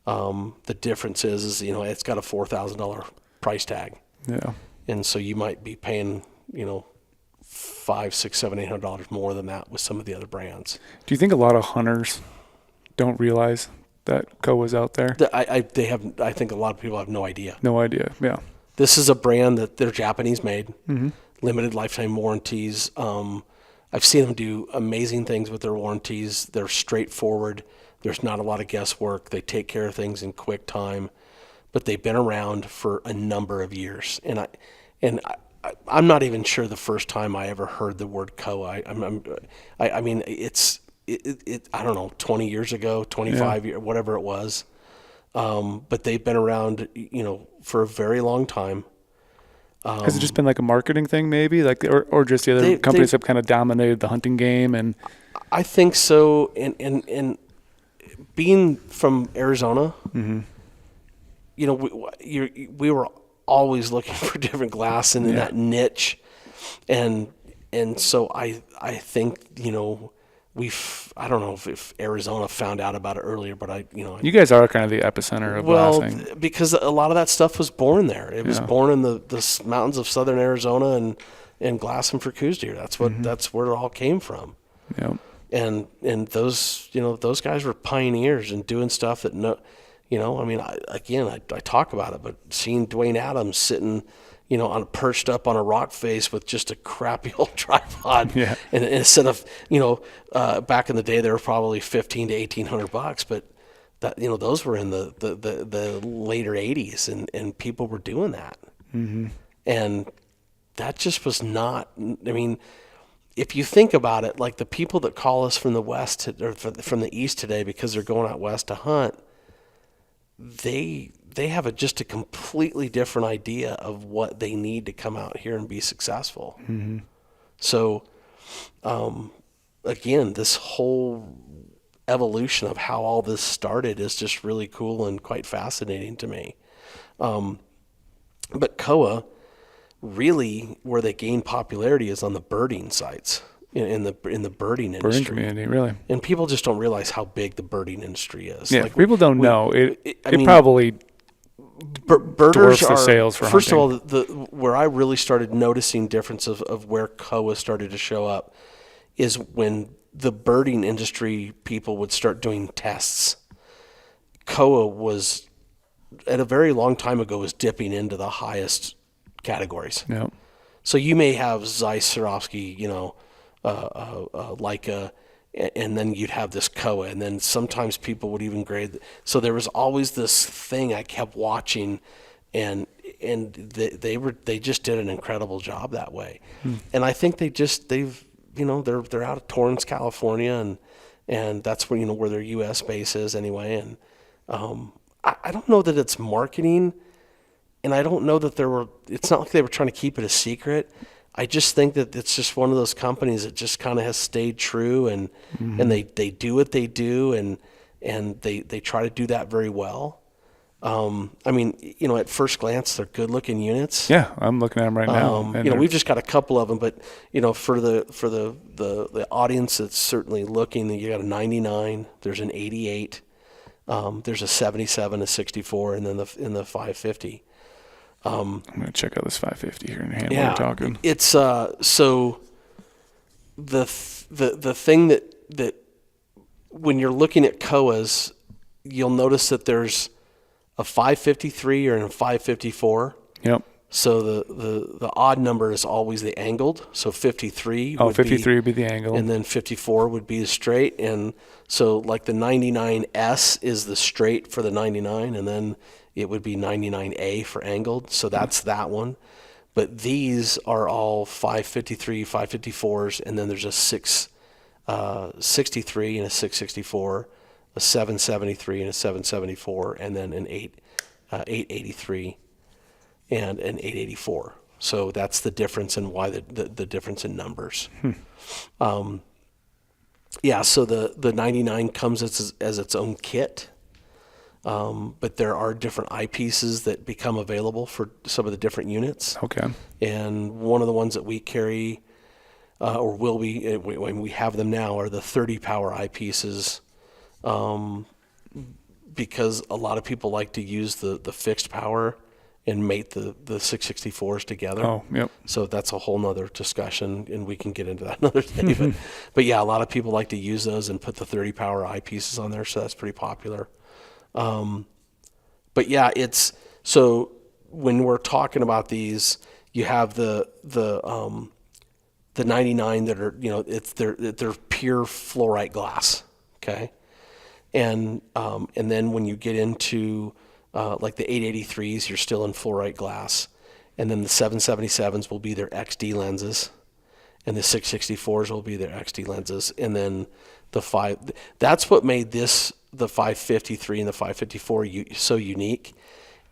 The difference is it's got a $4,000 price tag. Yeah. And so you might be paying, $500, $600, $700, $800 more than that with some of the other brands. Do you think a lot of hunters don't realize that Kowa's out there? I think a lot of people have no idea. No idea, yeah. This is a brand that they're Japanese made, limited lifetime warranties. I've seen them do amazing things with their warranties. They're straightforward. There's not a lot of guesswork. They take care of things in quick time, but they've been around for a number of years. I'm not even sure the first time I ever heard the word Kowa. I mean, I don't know, 20 years ago, 25 years, whatever it was. But they've been around, for a very long time. Has it just been like a marketing thing, maybe, or just the other companies have kind of dominated the hunting game? And I think so. And being from Arizona, we were always looking for different glass in that niche, and so I think I don't know if Arizona found out about it earlier, but you guys are kind of the epicenter of glassing. Because a lot of that stuff was born there. It was born in the mountains of southern Arizona and glassing for Coues deer. That's where it all came from. Yep. And those guys were pioneers and doing stuff that I talk about it, but seeing Dwayne Adams sitting, perched up on a rock face with just a crappy old tripod, and instead of, back in the day, they were probably $1,500 to $1,800, but that, those were in the later '80s, and people were doing that, and that just was not. I mean, if you think about it, like the people that call us from the west or from the east today because they're going out west to hunt, they have just a completely different idea of what they need to come out here and be successful. So, again, this whole evolution of how all this started is just really cool and quite fascinating to me. But Kowa, really, where they gain popularity is on the birding sites. In the birding industry. Birding community, really. And people just don't realize how big the birding industry is. Yeah, people don't know. It probably birders are, the sales for first hunting. of all, where I really started noticing difference of where Kowa started to show up is when the birding industry people would start doing tests. Kowa was, at a very long time ago, was dipping into the highest categories. Yep. So you may have Zeiss, Swarovski, Leica, and then you'd have this Kowa, and then sometimes people would even grade. So there was always this thing I kept watching, and they just did an incredible job that way. And I think they're out of Torrance, California, and that's where where their U.S. base is anyway. And I don't know that it's marketing, and I don't know that it's not like they were trying to keep it a secret. I just think that it's just one of those companies that just kind of has stayed true, and they do what they do, and they try to do that very well. I mean, at first glance, they're good-looking units. Yeah, I'm looking at them right now. We've just got a couple of them, but for the audience that's certainly looking, you got a 99. There's an 88. There's a 77, a 64, and then in the 550. I'm going to check out this 550 here in hand while we're talking. It's so the thing that when you're looking at Kowas, you'll notice that there's a 553 or a 554. Yep. So the odd number is always the angled. So 53 would be the angle. And then 54 would be the straight. And so like the 99S is the straight for the 99, and then it would be 99A for angled. So that's that one. But these are all 553, 554s, and then there's a 663 and a 664, a 773 and a 774, and then an 883 and an 884. So that's the difference in why the difference in numbers. So the 99 comes as its own kit. But there are different eyepieces that become available for some of the different units. Okay. And one of the ones that we carry, or will be, when we have them now, are the 30 power eyepieces, because a lot of people like to use the fixed power and mate the 664s together. Oh, yep. So that's a whole nother discussion, and we can get into that another day. But yeah, a lot of people like to use those and put the 30 power eyepieces on there, so that's pretty popular. But yeah, it's so when we're talking about these, you have the 99 that are they're pure fluorite glass, okay, And then when you get into like the 883s, you're still in fluorite glass. And then the 777s will be their XD lenses. And the 664s will be their XD lenses. And then that's what made the 553 and the 554 so unique.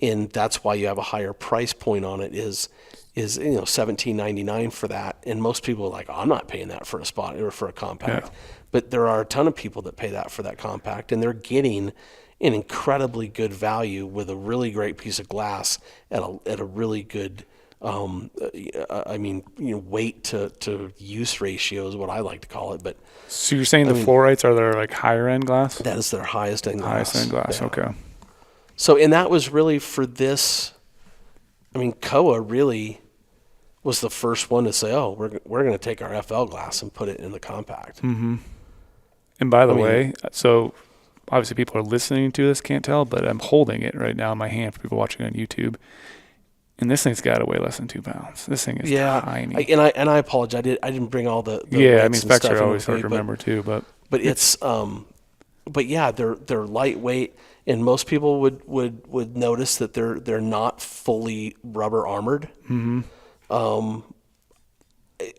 And that's why you have a higher price point on it is $17.99 for that. And most people are like, oh, I'm not paying that for a spot or for a compact. Yeah. But there are a ton of people that pay that for that compact, and they're getting an incredibly good value with a really great piece of glass at a really good weight to use ratio is what I like to call it. But so you're saying fluorites are their like higher end glass? That is their highest end glass. Highest end glass, yeah. Okay. So, and that was really for this. Kowa really was the first one to say, "Oh, we're going to take our FL glass and put it in the compact." Mm-hmm. And by the way, so obviously people are listening to this, can't tell, but I'm holding it right now in my hand for people watching on YouTube. And this thing's got to weigh less than 2 pounds. This thing is tiny. I apologize. I didn't bring all the specs are always hard to remember too, but it's but yeah, they're lightweight, and most people would notice that they're not fully rubber armored. Mm-hmm.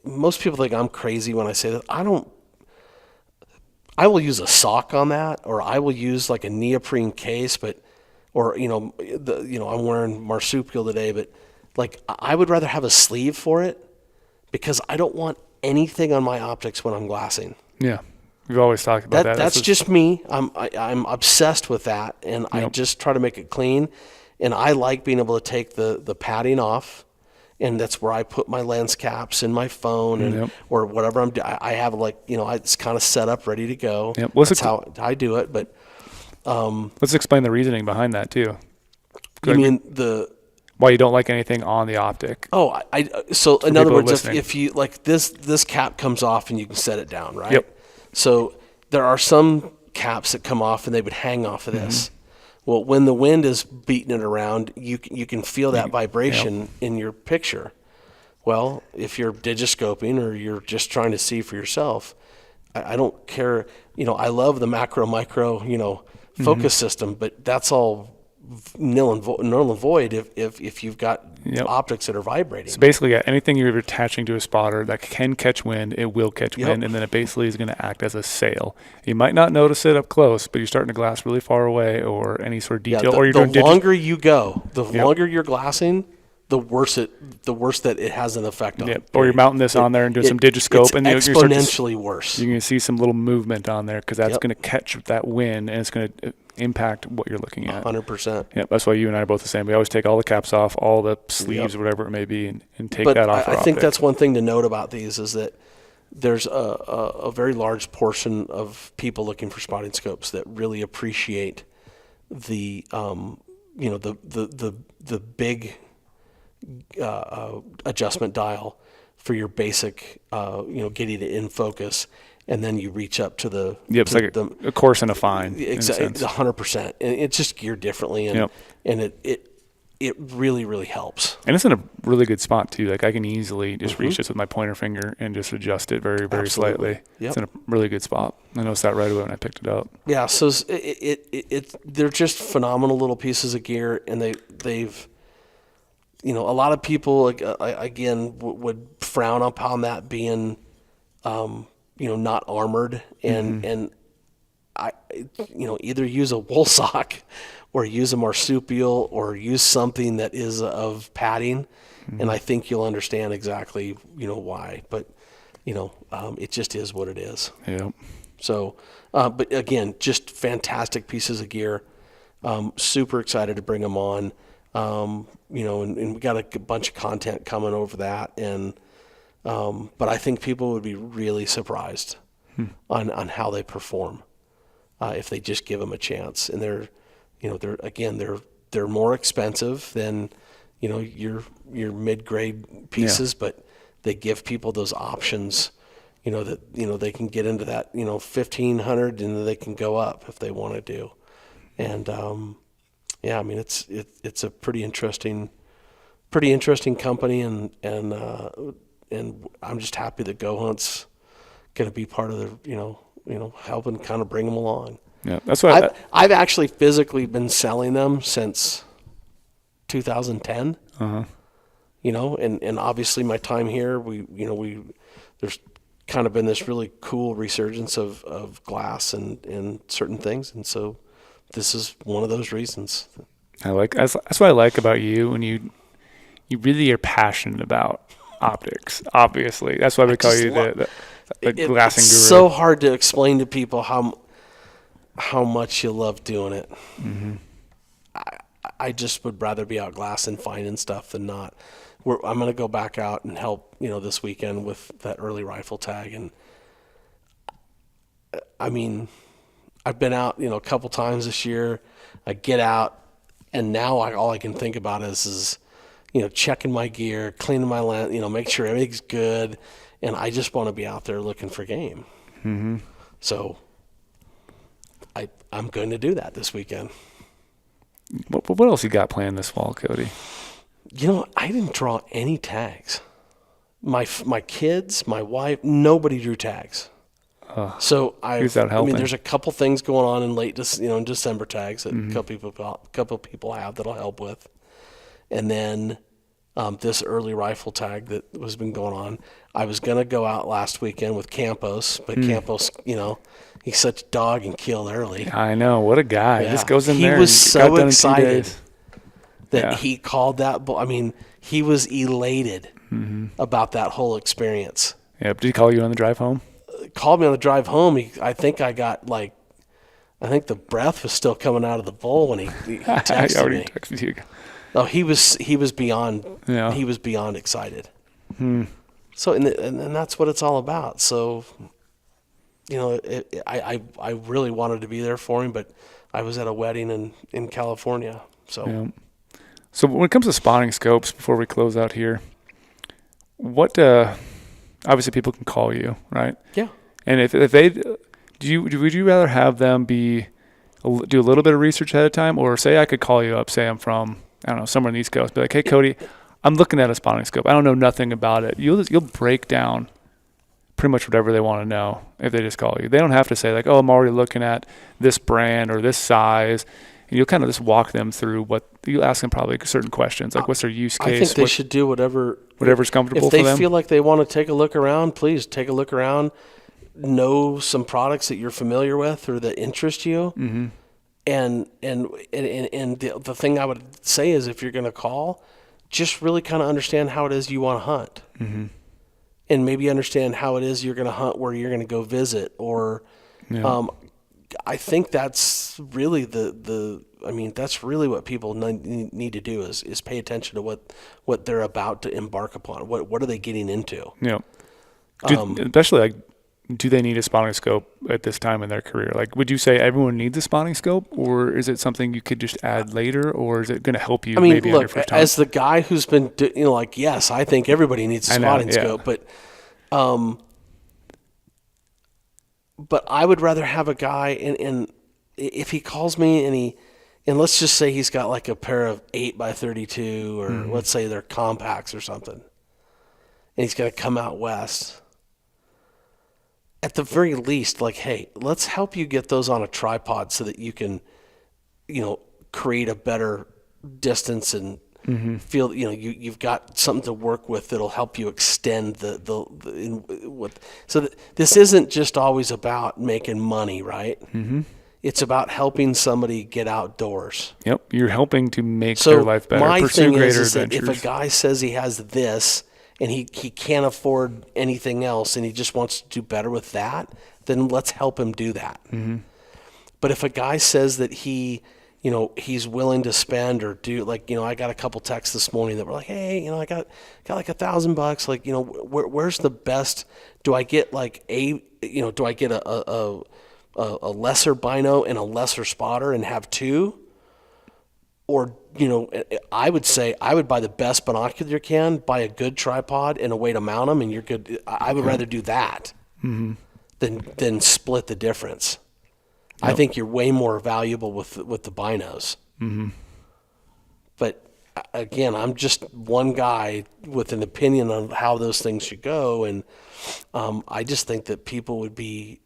Most people think I'm crazy when I say that. I will use a sock on that, or I will use like a neoprene case, I'm wearing marsupial today, but like I would rather have a sleeve for it because I don't want anything on my optics when I'm glassing. Yeah. We've always talked about that. That's just me. I'm obsessed with that, and I just try to make it clean. And I like being able to take the padding off, and that's where I put my lens caps in my phone and or whatever I have it's kind of set up, ready to go. Yep. That's how I do it. But let's explain the reasoning behind that too. You mean why you don't like anything on the optic? Oh, so in other words, if you like this cap comes off and you can set it down, right? Yep. So there are some caps that come off and they would hang off of this. Mm-hmm. Well, when the wind is beating it around, you can feel that vibration in your picture. Well, if you're digiscoping or you're just trying to see for yourself, I don't care. I love the macro micro focus system, but that's all null and void if you've got optics that are vibrating. So basically, anything you're attaching to a spotter that can catch wind, it will catch wind, and then it basically is going to act as a sail. You might not notice it up close, but you're starting to glass really far away or any sort of detail. The longer you go, the longer you're glassing, the worse that it has an effect on. Yep. Or you're mounting this on there and doing some digiscope, and it's exponentially worse. You're going to see some little movement on there because that's going to catch that wind, and it's going to impact what you're looking at. 100%. Yep, that's why you and I are both the same. We always take all the caps off, all the sleeves, whatever it may be, and take that off. I think that's one thing to note about these is that there's a very large portion of people looking for spotting scopes that really appreciate the big adjustment dial for your basic, getting it in focus. And then you reach up to the it's like a coarse and a fine. Exactly, 100%, and it's just geared differently, and it really, really helps. And it's in a really good spot too. Like I can easily just reach this with my pointer finger and just adjust it very, very slightly. Yep. It's in a really good spot. I noticed that right away when I picked it up. Yeah, so they're just phenomenal little pieces of gear, and they've a lot of people again would frown upon that being not armored, and I either use a wool sock or use a marsupial or use something that is of padding, and I think you'll understand exactly why. But it just is what it is. Yeah. So, but again, just fantastic pieces of gear. Super excited to bring them on. And we got a bunch of content coming over that, and but I think people would be really surprised on how they perform if they just give them a chance. And they're more expensive than your mid-grade pieces, but they give people those options. That they can get into that $1,500, and then they can go up if they want to do. And it's a pretty interesting company, and I'm just happy that GOHUNT's going to be part of the, helping kind of bring them along. Yeah, that's why I've actually physically been selling them since 2010. And obviously my time here, there's kind of been this really cool resurgence of glass and certain things, and so this is one of those reasons. That's what I like about you, and you really are passionate about optics. Obviously, that's why we call you the glassing guru. It's so hard to explain to people how much you love doing it. Mm-hmm. I just would rather be out glassing, finding stuff than not. I'm going to go back out and help, this weekend with that early rifle tag. And I mean, I've been out, a couple times this year. I get out, and now all I can think about is checking my gear, cleaning my lens, make sure everything's good. And I just want to be out there looking for game. Mm-hmm. So I'm going to do that this weekend. What else you got planned this fall, Cody? I didn't draw any tags. My kids, my wife, nobody drew tags. So who's that helping? there's a couple things going on in in December tags that a couple people have that'll help with, and then this early rifle tag that has been going on. I was gonna go out last weekend with Campos, but Campos, he's such a dog and killed early. I know, what a guy! Yeah. Just goes in he there. He was so excited that yeah. he called that ball. I mean, he was elated about that whole experience. Yeah, did he call you on the drive home? Called me on the drive home. I think the breath was still coming out of the bowl when he texted I already me. texted you. No, he was beyond. Yeah. He was beyond excited. So and that's what it's all about. So, I really wanted to be there for him, but I was at a wedding in California. So. Yeah. So when it comes to spotting scopes, before we close out here, what obviously people can call you, right? Yeah. And if they would you rather have them do a little bit of research ahead of time, or say I could call you up, say I'm from somewhere on the East Coast, be like, hey Cody, I'm looking at a spotting scope. I don't know nothing about it. You'll break down pretty much whatever they want to know if they just call you. They don't have to say like, oh, I'm already looking at this brand or this size. And you'll kind of just walk them through you ask them probably certain questions, like what's their use case. I think they should do whatever's comfortable for them. If they feel like they want to take a look around, please take a look around. Know some products that you're familiar with or that interest you. Mm-hmm. And the thing I would say is, if you're going to call, just really kind of understand how it is you want to hunt. Mm-hmm. And maybe understand how it is you're going to hunt, where you're going to go visit, or I think that's really that's really what people need to do is pay attention to what they're about to embark upon. What are they getting into? Yeah. Especially do they need a spotting scope at this time in their career? Like, would you say everyone needs a spotting scope, or is it something you could just add later, or is it going to help you maybe on your first time? As the guy who's been, yes, I think everybody needs a spotting scope, but I would rather have a guy, and if he calls me and let's just say he's got like a pair of 8x32, or let's say they're compacts or something, and he's going to come out west. At the very least, like, hey, let's help you get those on a tripod so that you can, create a better distance and feel, you've got something to work with that'll help you extend this isn't just always about making money, right? Mm-hmm. It's about helping somebody get outdoors. Yep, you're helping to make their life better, pursue greater adventures. That if a guy says he has this, and he can't afford anything else, and he just wants to do better with that, then let's help him do that. Mm-hmm. But if a guy says that he's willing to spend or do, like, I got a couple texts this morning that were like, hey, I got like $1,000, like, where's the best? Do I get like do I get a lesser bino and a lesser spotter and have two? Or, I would say I would buy the best binocular you can, buy a good tripod and a way to mount them, and you're good. I would rather do that than split the difference. Yep. I think you're way more valuable with the binos. Mm-hmm. But again, I'm just one guy with an opinion on how those things should go, and I just think that people would be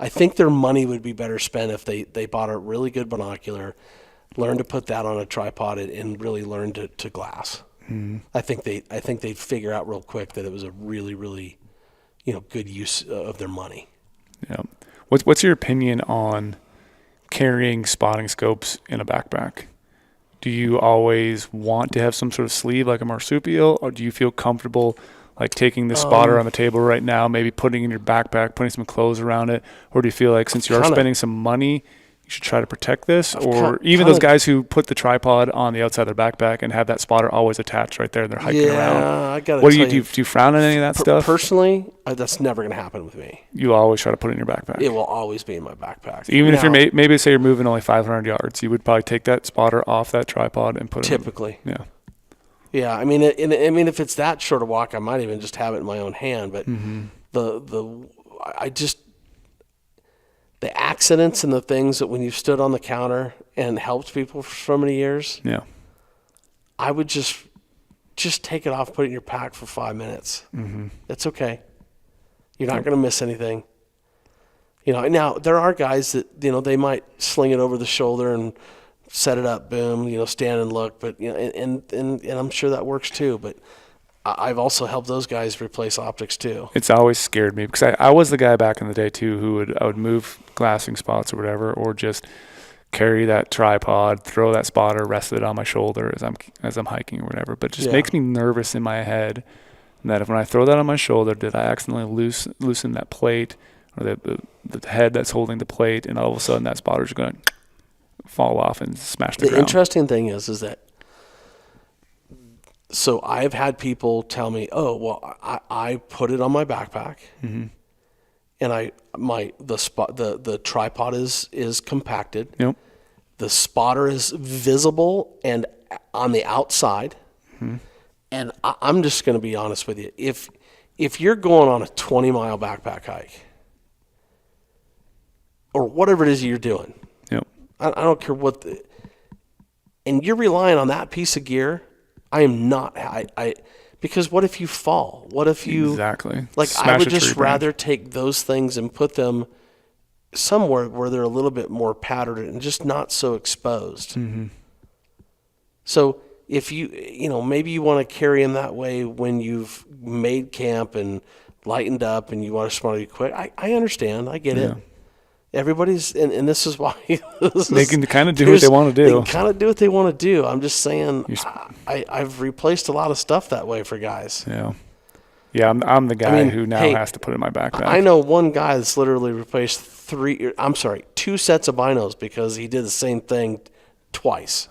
I think their money would be better spent if they bought a really good binocular, learned to put that on a tripod, and really learned to glass. Mm-hmm. I think they'd figure out real quick that it was a really, really, good use of their money. Yeah. What's your opinion on carrying spotting scopes in a backpack? Do you always want to have some sort of sleeve like a marsupial, or do you feel comfortable like taking the spotter on the table right now, maybe putting it in your backpack, putting some clothes around it? Or do you feel like since you are spending some money, you should try to protect this? Or even those guys who put the tripod on the outside of their backpack and have that spotter always attached right there and they're hiking around. Yeah, I got to What do you frown on any of that stuff? Personally, that's never going to happen with me. You always try to put it in your backpack. It will always be in my backpack. So even if you're maybe say you're moving only 500 yards, you would probably take that spotter off that tripod and put it typically. Yeah. Yeah, I mean, if it's that short a walk, I might even just have it in my own hand. But the accidents and the things that when you've stood on the counter and helped people for so many years, I would just take it off, put it in your pack for 5 minutes. Mm-hmm. That's okay. You're not going to miss anything. Now there are guys that they might sling it over the shoulder and set it up, boom, stand and look, but and I'm sure that works too. But I've also helped those guys replace optics too. It's always scared me because I was the guy back in the day too who I would move glassing spots or whatever, or just carry that tripod, throw that spotter, rest it on my shoulder as I'm hiking or whatever. But it just makes me nervous in my head that if when I throw that on my shoulder, did I accidentally loosen that plate or the head that's holding the plate, and all of a sudden that spotter's going to fall off and smash the ground. The interesting thing is that so I've had people tell me, "Oh, well, I put it on my backpack, and the tripod is compacted. Yep. The spotter is visible and on the outside, and I'm just going to be honest with you. If you're going on a 20-mile backpack hike or whatever it is you're doing." I don't care what, and you're relying on that piece of gear. I am not. Because what if you fall? What if you exactly? Like I would just rather take those things and put them somewhere where they're a little bit more patterned and just not so exposed. Mm-hmm. So if maybe you want to carry them that way when you've made camp and lightened up and you want to smart quick. I understand. I get it. Everybody's, and this is why they can kind of do what they want to do. They can kind of do what they want to do. I'm just saying, I've replaced a lot of stuff that way for guys. Yeah. I'm the guy who now has to put it in my backpack. I know one guy that's literally replaced 2 sets of binos because he did the same thing twice,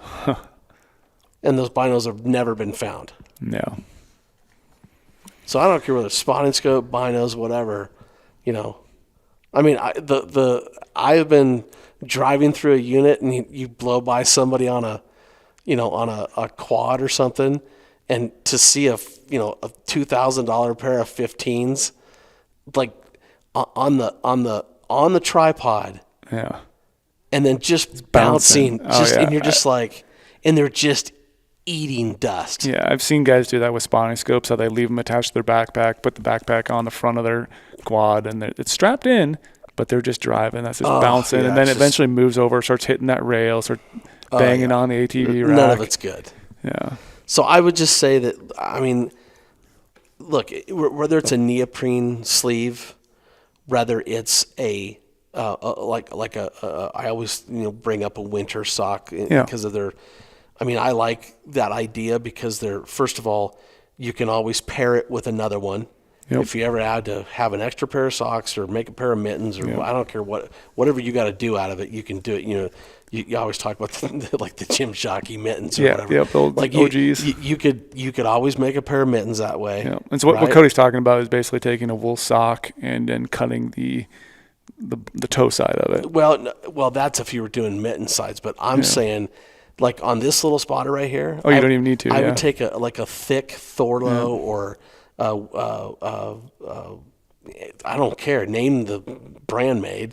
and those binos have never been found. No. So I don't care whether it's spotting scope, binos, whatever, I mean, I've been driving through a unit and you blow by somebody on a quad or something, and to see a $2,000 pair of 15s, like on the tripod, and then just bouncing, and you're just and they're just eating dust. Yeah, I've seen guys do that with spotting scopes, how they leave them attached to their backpack, put the backpack on the front of their quad, and it's strapped in, but they're just driving. That's just bouncing, and then it eventually moves over, starts hitting that rail, starts banging on the ATV rack. None of it's good. Yeah. So I would just say that, look, whether it's a neoprene sleeve, whether it's I always bring up a winter sock because of their. I like that idea because first of all, you can always pair it with another one. Yep. If you ever had to have an extra pair of socks or make a pair of mittens or I don't care whatever you got to do out of it, you can do it. You always talk about the gym jockey mittens or whatever. Yeah, old OGs. You could always make a pair of mittens that way. Yeah. And so what Cody's talking about is basically taking a wool sock and then cutting the toe side of it. Well, that's if you were doing mitten sides, but I'm saying. Like on this little spotter right here. Oh, you don't even need to. I would take a thick Thorlo or I don't care. Name the brand made,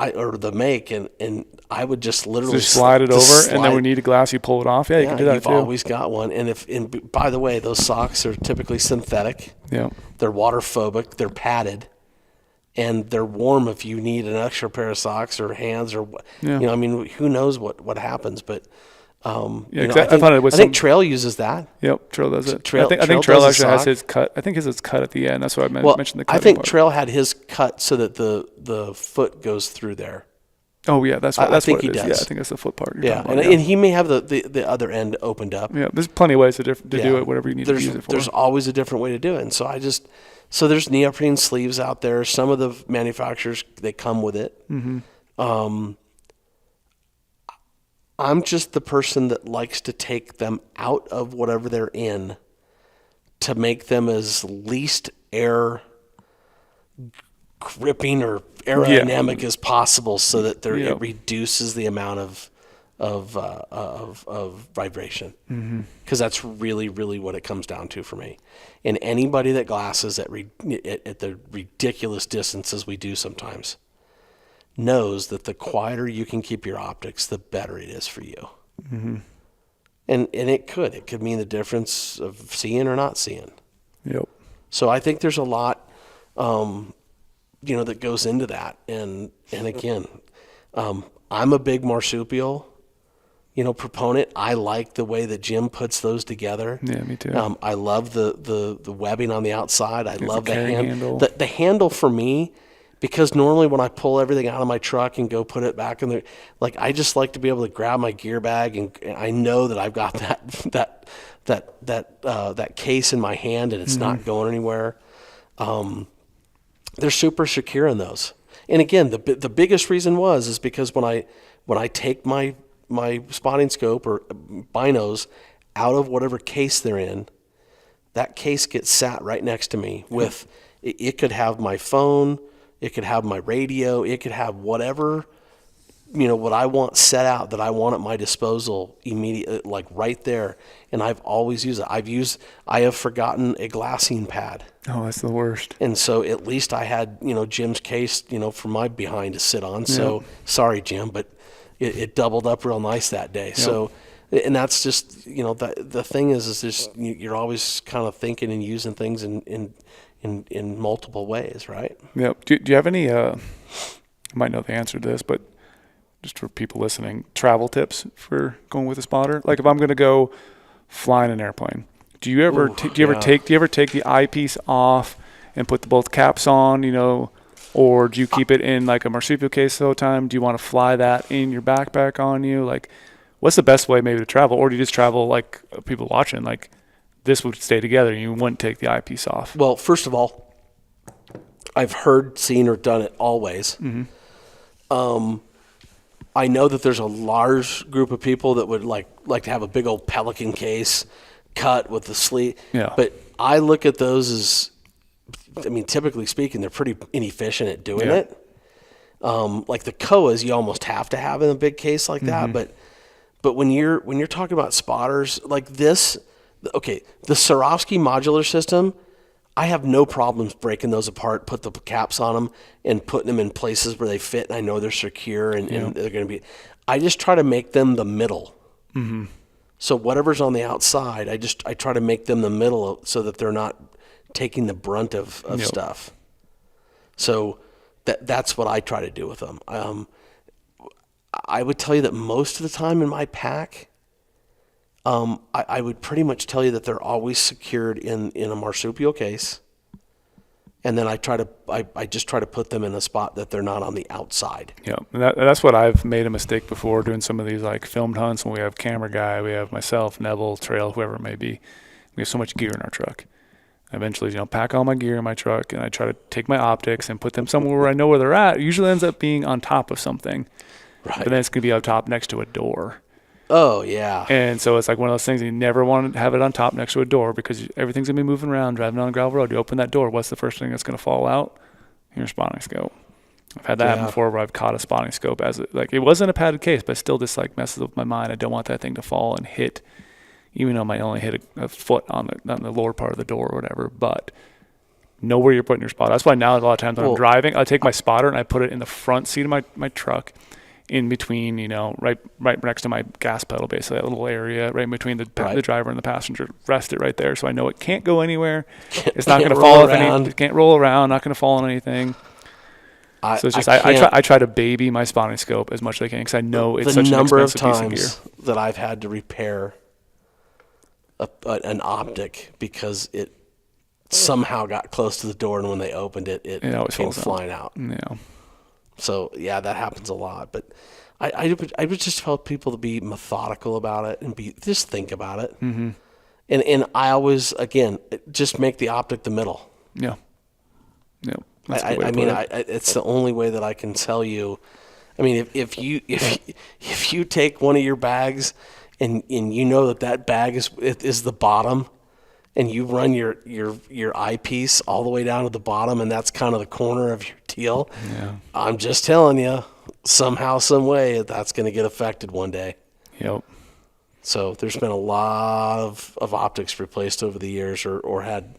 or the make, and I would just literally slide it over, and then when you need a glass, you pull it off. Yeah, you can do that too. You've always got one, and by the way, those socks are typically synthetic. Yeah, they're water phobic. They're padded, and they're warm if you need an extra pair of socks or hands or, I mean, who knows what happens, but I think Trail uses that. Yep, Trail does it. I think Trail actually has his cut. I think his is cut at the end. That's what I mentioned the cutting I think part. Trail had his cut so that the foot goes through there. Oh yeah, that's what he it is. does. Yeah, I think that's the foot part. And he may have the other end opened up. Yeah, there's plenty of ways to do it. Whatever you need to use it for. There's always a different way to do it, and so there's neoprene sleeves out there. Some of the manufacturers, they come with it. Mm-hmm. I'm just the person that likes to take them out of whatever they're in to make them as least air gripping or aerodynamic as possible, so that it reduces the amount of vibration. Because that's really, really what it comes down to for me. And anybody that glasses at the ridiculous distances we do sometimes knows that the quieter you can keep your optics, the better it is for you. Mm-hmm. And it could mean the difference of seeing or not seeing. Yep. So I think there's a lot, that goes into that. And again, I'm a big marsupial, proponent. I like the way that Jim puts those together. Yeah, me too. I love the webbing on the outside. I love the handle. The handle for me, because normally when I pull everything out of my truck and go put it back in there, like I just like to be able to grab my gear bag and I know that I've got that case in my hand and it's not going anywhere. They're super secure in those. And again, the biggest reason is because when I take my spotting scope or binos out of whatever case they're in, that case gets sat right next to me with, it could have my phone, it could have my radio, it could have whatever, what I want set out that I want at my disposal immediately, like right there. And I've always used it. I have forgotten a glassine pad. Oh, that's the worst. And so at least I had, Jim's case, for my behind to sit on. So sorry, Jim, but it doubled up real nice that day. Yep. So, and that's just, the thing is just, you're always kind of thinking and using things in multiple ways, right? Yeah. Do you have any, you might know the answer to this, but just for people listening, travel tips for going with a spotter? Like if I'm going to go fly in an airplane, do you ever take the eyepiece off and put both caps on, or do you keep it in like a marsupial case the whole time? Do you want to fly that in your backpack on you? Like, what's the best way maybe to travel? Or do you just travel like people watching, like this would stay together and you wouldn't take the eyepiece off? Well, first of all, I've heard, seen, or done it always. Mm-hmm. I know that there's a large group of people that would like to have a big old Pelican case cut with the sleeve. Yeah. But I look at those as, typically speaking, they're pretty inefficient at doing it. Like the Kowas, you almost have to have in a big case like that. But when you're talking about spotters like this, okay, the Swarovski modular system, I have no problems breaking those apart, put the caps on them, and putting them in places where they fit, and I know they're secure and they're going to be. I just try to make them the middle. Mm-hmm. So whatever's on the outside, I try to make them the middle so that they're not taking the brunt of stuff. So that's what I try to do with them. I would tell you that most of the time in my pack, I would pretty much tell you that they're always secured in a marsupial case. And then I just try to put them in a spot that they're not on the outside. Yeah, that's what I've made a mistake before doing some of these like filmed hunts when we have camera guy, we have myself, Neville, Trail, whoever it may be. We have so much gear in our truck. I eventually, pack all my gear in my truck and I try to take my optics and put them somewhere where I know where they're at. It usually ends up being on top of something. Right. But then it's going to be up top next to a door. Oh, yeah. And so it's like one of those things you never want to have it on top next to a door because everything's going to be moving around, driving on a gravel road. You open that door, what's the first thing that's going to fall out? Your spotting scope. I've had that happen before where I've caught a spotting scope it wasn't a padded case, but still just like messes with my mind. I don't want that thing to fall and hit, even though I might only hit a foot on the lower part of the door or whatever, but know where you're putting your spotter. That's why now a lot of times when I'm driving, I take my spotter and I put it in the front seat of my truck, in between, right next to my gas pedal, basically, that little area right in between the driver and the passenger. Rest it right there so I know it can't go anywhere. It's not going to fall off anything. It can't roll around, not going to fall on anything. So it's just I try to baby my spotting scope as much as I can because I know it's such an expensive piece of gear. The number of times that I've had to repair an optic because it somehow got close to the door, and when they opened it came flying out. Yeah. So yeah, that happens a lot. But I would just tell people to be methodical about it and just think about it. Mm-hmm. And I always, again, just make the optic the middle. Yeah. Yeah. It's the only way that I can tell you. I mean, if you take one of your bags and you know that bag is the bottom, and you run your eyepiece all the way down to the bottom, and that's kind of the corner of your deal. Yeah. I'm just telling you, somehow, some way, that's going to get affected one day. Yep. So there's been a lot of optics replaced over the years, or had,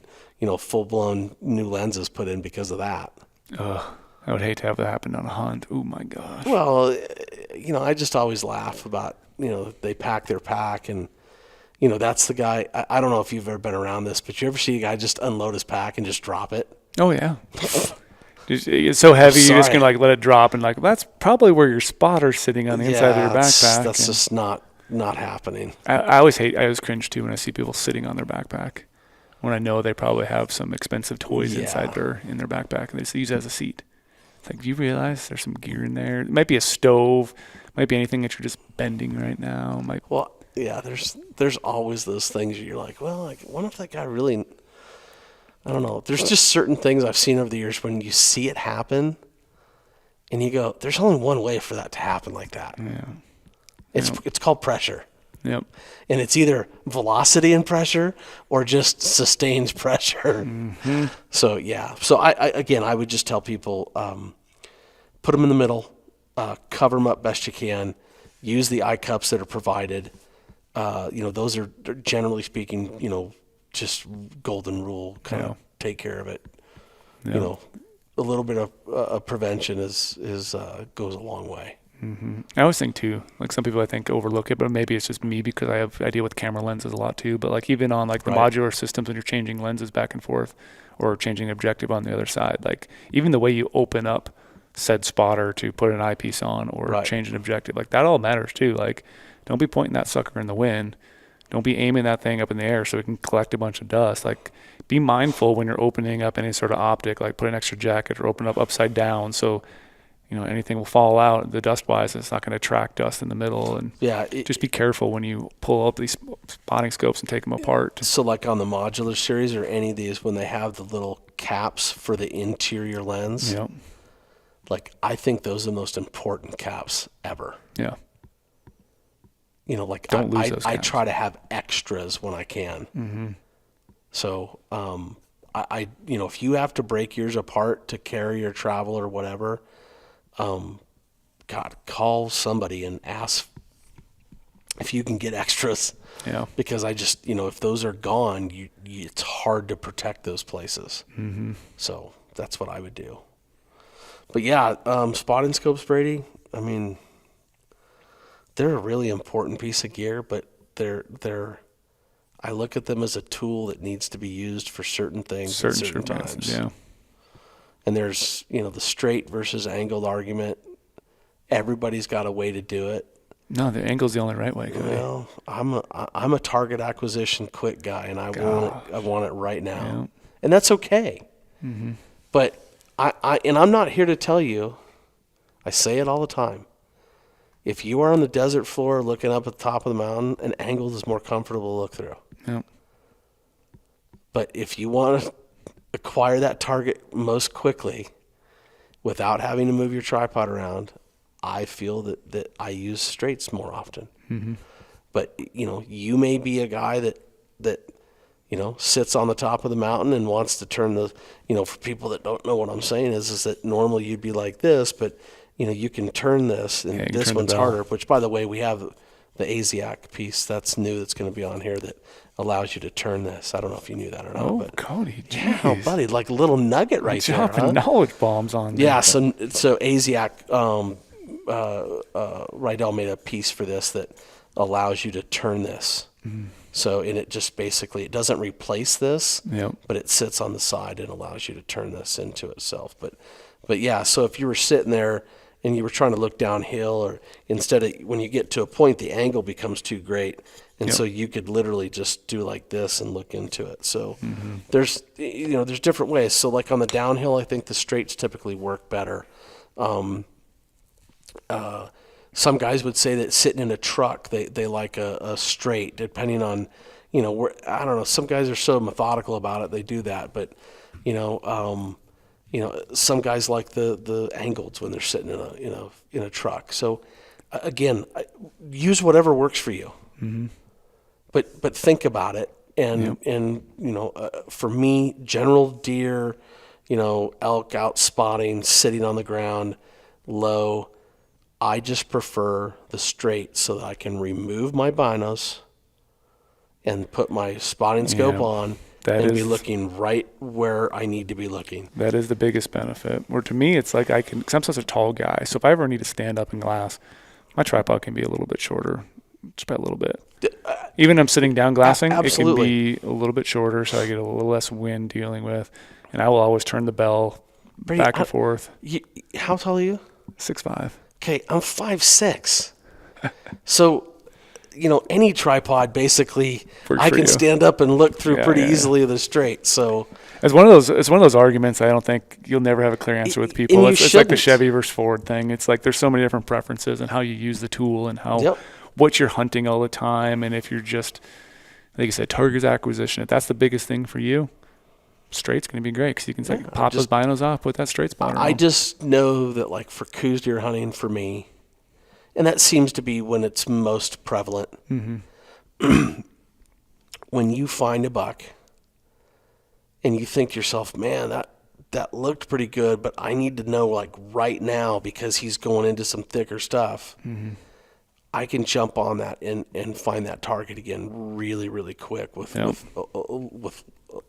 full-blown new lenses put in because of that. I would hate to have that happen on a hunt. Oh, my gosh. Well, I just always laugh about, they pack their pack, and, that's the guy. I don't know if you've ever been around this, but you ever see a guy just unload his pack and just drop it? Oh, yeah. It's so heavy, you're just going to let it drop, and that's probably where your spotter's sitting on the inside of your backpack. That's just not happening. I always cringe, too, when I see people sitting on their backpack, when I know they probably have some expensive toys in their backpack, and they just use it as a seat. It's like, do you realize there's some gear in there? It might be a stove, might be anything that you're just bending right now. Well, yeah, there's always those things you're like, well, what if that guy really, I don't know. There's just certain things I've seen over the years when you see it happen, and you go, there's only one way for that to happen like that. Yeah. It's called pressure. Yep. And it's either velocity and pressure or just sustained pressure. Mm-hmm. So, yeah. So, I would just tell people, put them in the middle, cover them up best you can, use the eye cups that are provided. Those are, generally speaking, just golden rule, kind of take care of it. Yeah. A little bit of prevention goes a long way. Mm-hmm. I always think too, some people I think overlook it, but maybe it's just me because I deal with camera lenses a lot too. But even on the modular systems, when you're changing lenses back and forth or changing objective on the other side, even the way you open up said spotter to put an eyepiece on or change an objective, that all matters too. Don't be pointing that sucker in the wind. Don't be aiming that thing up in the air so it can collect a bunch of dust. Be mindful when you're opening up any sort of optic, put an extra jacket or open up upside down so anything will fall out, the dust-wise, it's not going to attract dust in the middle. And just be careful when you pull up these spotting scopes and take them apart. So on the modular series or any of these, when they have the little caps for the interior lens, yep. I think those are the most important caps ever. Yeah. Don't lose those caps. I try to have extras when I can. Mm-hmm. So, if you have to break yours apart to carry or travel or whatever, call somebody and ask if you can get extras. Yeah. Because if those are gone, it's hard to protect those places. Mm-hmm. So that's what I would do. But yeah, spotting scopes, Brady, they're a really important piece of gear, but I look at them as a tool that needs to be used for certain things at certain times. Yeah. And there's, the straight versus angled argument. Everybody's got a way to do it. No, the angle's the only right way. Well, I'm a target acquisition quick guy, and I want it right now. Yeah. And that's okay. Mm-hmm. But I'm not here to tell you, I say it all the time. If you are on the desert floor looking up at the top of the mountain, an angled is more comfortable to look through. Yeah. But if you want to acquire that target most quickly without having to move your tripod around, I feel that I use straights more often. Mm-hmm. But, you may be a guy that sits on the top of the mountain and wants to turn the, for people that don't know what I'm saying is that normally you'd be like this, but, you can turn this, and this one's harder, which, by the way, we have the ASIAC piece that's new that's going to be on here that allows you to turn this. I don't know if you knew that or not. Oh, but Cody, geez. Yeah, buddy, a little nugget right there. Dropping knowledge bombs on there. Yeah, so ASIAC, Rydell made a piece for this that allows you to turn this. Mm-hmm. So, and it just basically, it doesn't replace this, Yep. but it sits on the side and allows you to turn this into itself. But yeah, so if you were sitting there and you were trying to look downhill, or instead of, when you get to a point, the angle becomes too great. And so you could literally just do like this and look into it. So there's different ways. So like on the downhill, I think the straights typically work better. Some guys would say that sitting in a truck, they like a straight, depending on, where, I don't know. Some guys are so methodical about it, they do that. But, some guys like the angled when they're sitting in a truck. So again, use whatever works for you. Mm-hmm. But think about it. And, for me, general deer, elk out spotting, sitting on the ground, low, I just prefer the straight so that I can remove my binos and put my spotting scope on and be looking right where I need to be looking. That is the biggest benefit. Where to me, it's like because I'm such a tall guy, so if I ever need to stand up in glass, my tripod can be a little bit shorter, just by a little bit. Even I'm sitting down glassing, it can be a little bit shorter, so I get a little less wind dealing with. And I will always turn the bell back and forth. How tall are you? 6'5". Okay, I'm 5'6". So, any tripod basically, I can stand up and look through pretty easily with a straight. So it's one of those arguments I don't think you'll never have a clear answer with people. It's like the Chevy versus Ford thing. It's like there's so many different preferences and how you use the tool and how what you're hunting all the time. And if you're just, like you said, target acquisition, if that's the biggest thing for you, straight's going to be great because you can pop those binos off, put that straight spotter on. I just know that, like, for coos deer hunting for me, and that seems to be when it's most prevalent, when you find a buck and you think to yourself, man, that looked pretty good, but I need to know, like, right now because he's going into some thicker stuff, I can jump on that and find that target again really, really quick with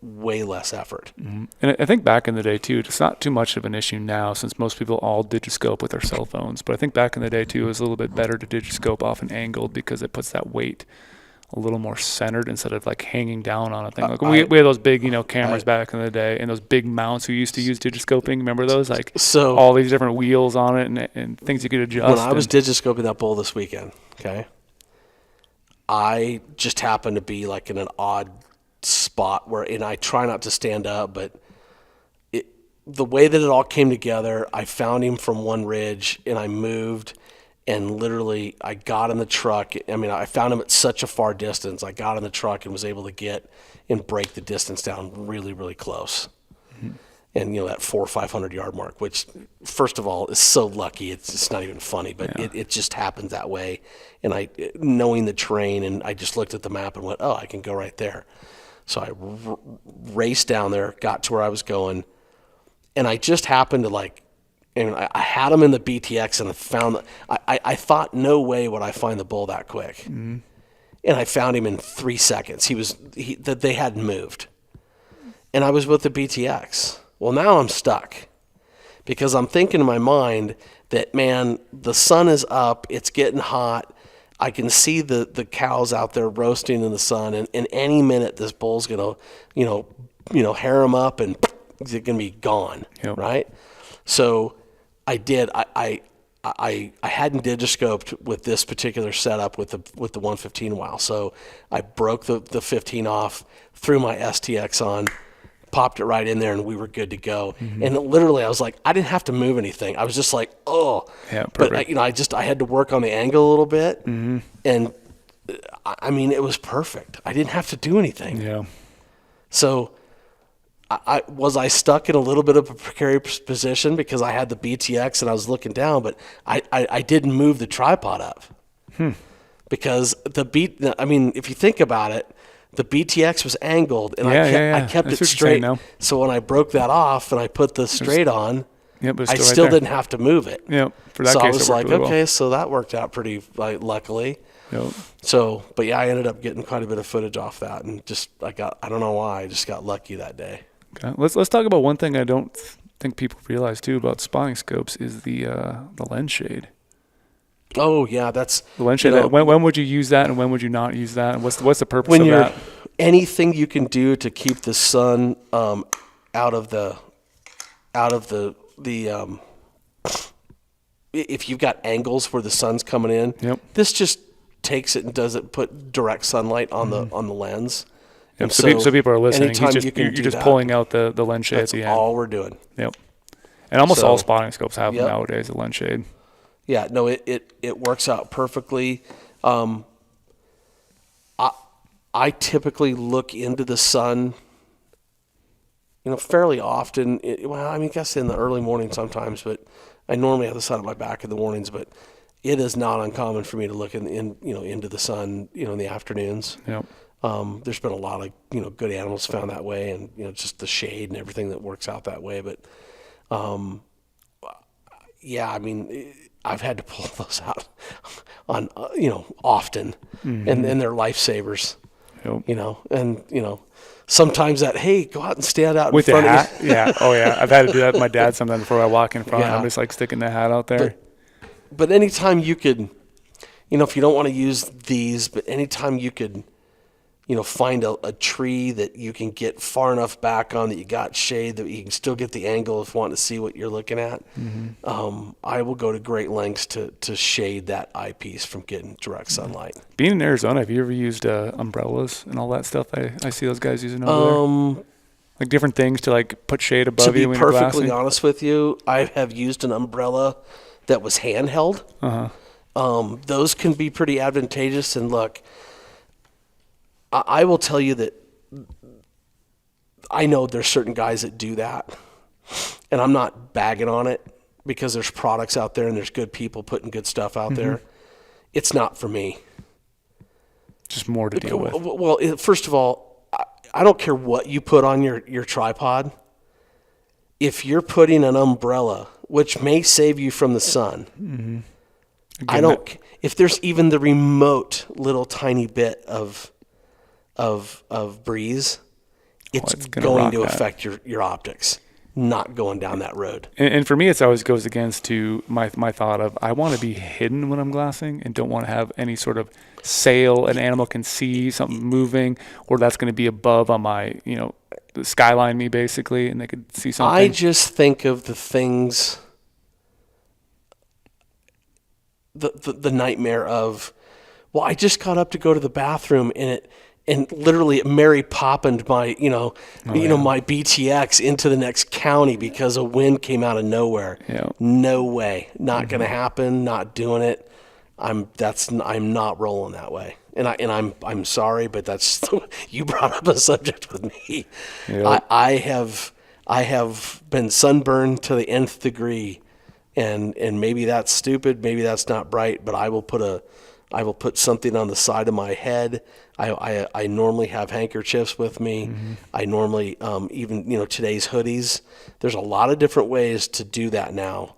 way less effort. And I think back in the day too, it's not too much of an issue now since most people all digiscope with their cell phones. But I think back in the day too, it was a little bit better to digiscope off an angled because it puts that weight a little more centered instead of like hanging down on a thing. Like we had those big, cameras back in the day and those big mounts we used to use digiscoping. Remember those? Like all these different wheels on it and things you could adjust. When I was digiscoping that bull this weekend, okay, I just happened to be like in an odd spot and I try not to stand up, but the way that it all came together, I found him from one ridge and I moved and literally I got in the truck. I mean, I found him at such a far distance. I got in the truck and was able to get and break the distance down really, really close. And, that 400 or 500 yard mark, which first of all is so lucky. It's not even funny, but it just happens that way. And knowing the terrain, and I just looked at the map and went, oh, I can go right there. So I raced down there, got to where I was going, and I just happened to I had him in the BTX, and I found I thought no way would I find the bull that quick, and I found him in 3 seconds. They hadn't moved, and I was with the BTX. Well, now I'm stuck because I'm thinking in my mind that, man, the sun is up, it's getting hot. I can see the cows out there roasting in the sun, and in any minute this bull's gonna, hair him up and he's gonna be gone, right? So I did. I hadn't digiscoped with this particular setup with the 115 while, so I broke the 15 off, threw my STX on, popped it right in there, and we were good to go. And literally, I was like, I didn't have to move anything. I was just like, oh. Yeah, perfect. But I had to work on the angle a little bit, and I mean, it was perfect. I didn't have to do anything. Yeah. So, I was stuck in a little bit of a precarious position because I had the BTX and I was looking down, but I didn't move the tripod up because if you think about it, the BTX was angled, and I kept it straight. So when I broke that off and I put the straight on, I still didn't have to move it. For that so case, I was like, okay, so that worked out pretty luckily. So, but I ended up getting quite a bit of footage off that, and I don't know why, I just got lucky that day. Okay. Let's talk about one thing I don't think people realize too about spotting scopes is the lens shade. Oh yeah, that's the lens shade. When would you use that, and when would you not use that? And what's the purpose of that? Anything you can do to keep the sun out of the if you've got angles where the sun's coming in, this just takes it and doesn't put direct sunlight on the lens. Yep. So people are listening. You're just pulling out the lens shade at the end. That's all we're doing. Yep. And almost all spotting scopes have them nowadays, a lens shade. Yeah, no, it works out perfectly. I typically look into the sun, fairly often. I guess in the early morning sometimes, but I normally have the sun at my back in the mornings. But it is not uncommon for me to look into the sun, in the afternoons. Yep. There's been a lot of good animals found that way, and just the shade and everything that works out that way. But I've had to pull those out on often, and they're lifesavers. Yep. And sometimes go out and stand out with in front the hat. of you. Yeah. Oh yeah. I've had to do that with my dad sometimes before I walk in front. I'm just like sticking the hat out there. But anytime you could, if you don't want to use these, but anytime you could, find a tree that you can get far enough back on that you got shade that you can still get the angle if you want to see what you're looking at. I will go to great lengths to shade that eyepiece from getting direct sunlight. Being in Arizona, have you ever used umbrellas and all that stuff? I see those guys using over there. Like different things to like put shade above you when you're glassing. To be perfectly honest with you, I have used an umbrella that was handheld. Those can be pretty advantageous. And look, I will tell you that I know there's certain guys that do that, and I'm not bagging on it because there's products out there and there's good people putting good stuff out there. It's not for me. Just more to deal with. Well, first of all, I don't care what you put on your tripod. If you're putting an umbrella, which may save you from the sun, if there's even the remote little tiny bit of breeze, it's going to affect your optics, not going down that road. And for me, it always goes against to my thought of I want to be hidden when I'm glassing and don't want to have any sort of sail an animal can see something moving, or that's going to be above on my, the skyline me basically, and they could see something. I just think of the things, the nightmare of, well, I just got up to go to the bathroom and literally Mary Poppined my, my BTX into the next county because a wind came out of nowhere. Yeah. No way. Not going to happen. Not doing it. I'm not rolling that way. And I'm sorry, but that's, you brought up a subject with me. Yep. I have been sunburned to the nth degree, and maybe that's stupid. Maybe that's not bright, but I will put something on the side of my head. I normally have handkerchiefs with me. I normally, even, today's hoodies, there's a lot of different ways to do that now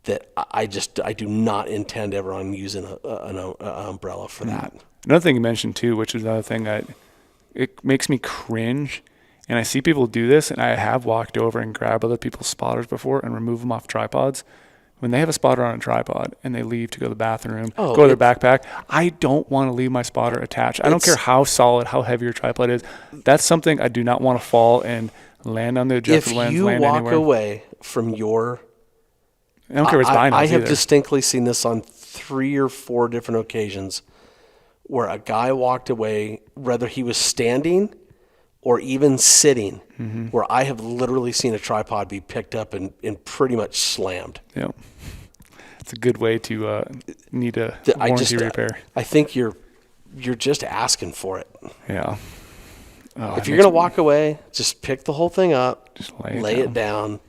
that I do not intend ever on using an umbrella for that. Another thing you mentioned too, which is another thing that it makes me cringe, and I see people do this, and I have walked over and grabbed other people's spotters before and remove them off tripods. When they have a spotter on a tripod and they leave to go to the bathroom, go to their backpack, I don't want to leave my spotter attached. I don't care how solid, how heavy your tripod is. That's something I do not want to fall and land on the objective lens, land anywhere. If you walk away from your... I don't care if it's binos I have either. distinctly seen this on 3 or 4 different occasions where a guy walked away, whether he was standing or even sitting, where I have literally seen a tripod be picked up and pretty much slammed. Yeah. It's a good way to need a warranty repair. I think you're just asking for it. Yeah. If you're going to walk away, just pick the whole thing up, just lay it down,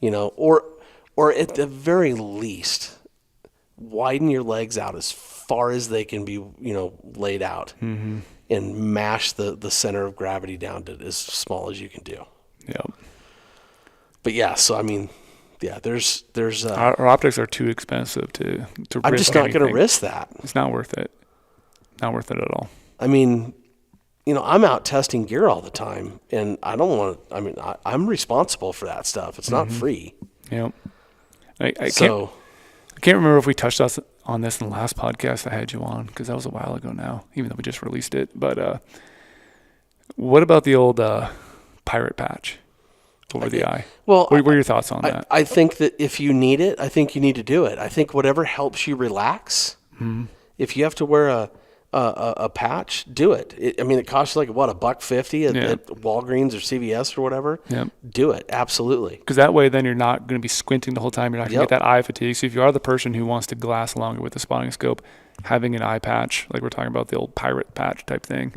or at the very least, widen your legs out as far as they can be, laid out, and mash the center of gravity down to as small as you can do. Yep. But yeah, so I mean, yeah, there's our optics are too expensive to I'm just not going to risk that. It's not worth it. Not worth it at all. I mean, I'm out testing gear all the time, and I don't want to. I mean, I'm responsible for that stuff. It's not free. Yep. I can't remember if we touched on this in the last podcast I had you on, because that was a while ago now, even though we just released it. But what about the old pirate patch over the eye? Well, what are your thoughts on that? I think that if you need it, I think you need to do it. I think whatever helps you relax. Mm-hmm. If you have to wear a patch, do it. It costs you like what, $1.50 at Walgreens or CVS or whatever. Yep. Do it, absolutely. Because that way, then you're not going to be squinting the whole time. You're not going to get that eye fatigue. So if you are the person who wants to glass longer with the spotting scope, having an eye patch, like we're talking about the old pirate patch type thing,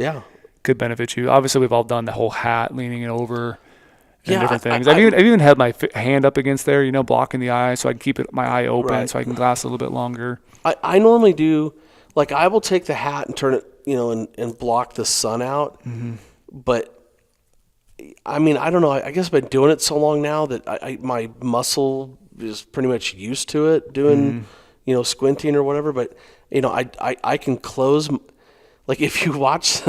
could benefit you. Obviously, we've all done the whole hat, leaning it over, and different things. I've even had my hand up against there, blocking the eye, so I can keep my eye open, so I can glass a little bit longer. I normally do. Like, I will take the hat and turn it, and block the sun out. Mm-hmm. But, I don't know. I guess I've been doing it so long now that my muscle is pretty much used to it, doing, squinting or whatever. But, I can close. Like, if you watch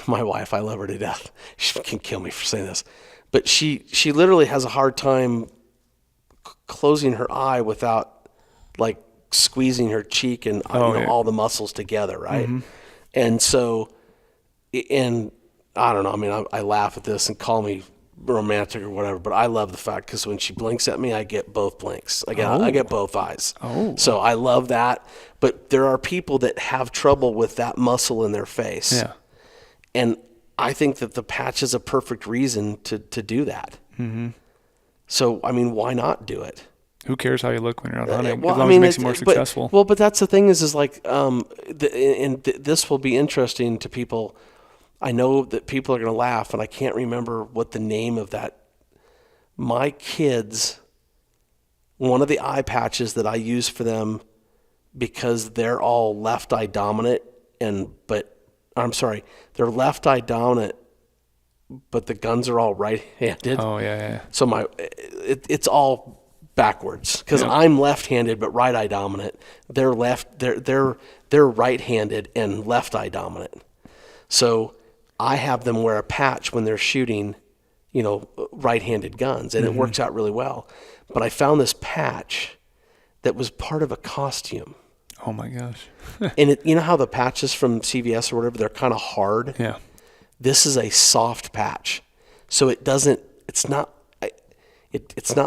my wife, I love her to death. She can kill me for saying this. But she literally has a hard time closing her eye without, like, squeezing her cheek and all the muscles together, right? Mm-hmm. And so, and I don't know, I laugh at this and call me romantic or whatever, but I love the fact, because when she blinks at me, I get both blinks. I get both eyes. So I love that. But there are people that have trouble with that muscle in their face. Yeah. And I think that the patch is a perfect reason to do that. Mm-hmm. So, why not do it? Who cares how you look when you're out hunting? As long as it makes you more successful. But that's the thing is like, this will be interesting to people. I know that people are going to laugh, and I can't remember what the name of that. My kids, one of the eye patches that I use for them, because they're all left eye dominant, they're left eye dominant, but the guns are all right-handed. Oh yeah. So it's all backwards, because I'm left-handed but right eye dominant. They're right-handed and left eye dominant. So I have them wear a patch when they're shooting, right-handed guns, and it works out really well. But I found this patch that was part of a costume. Oh my gosh. And how the patches from CVS or whatever, they're kind of hard. Yeah. This is a soft patch. So it's not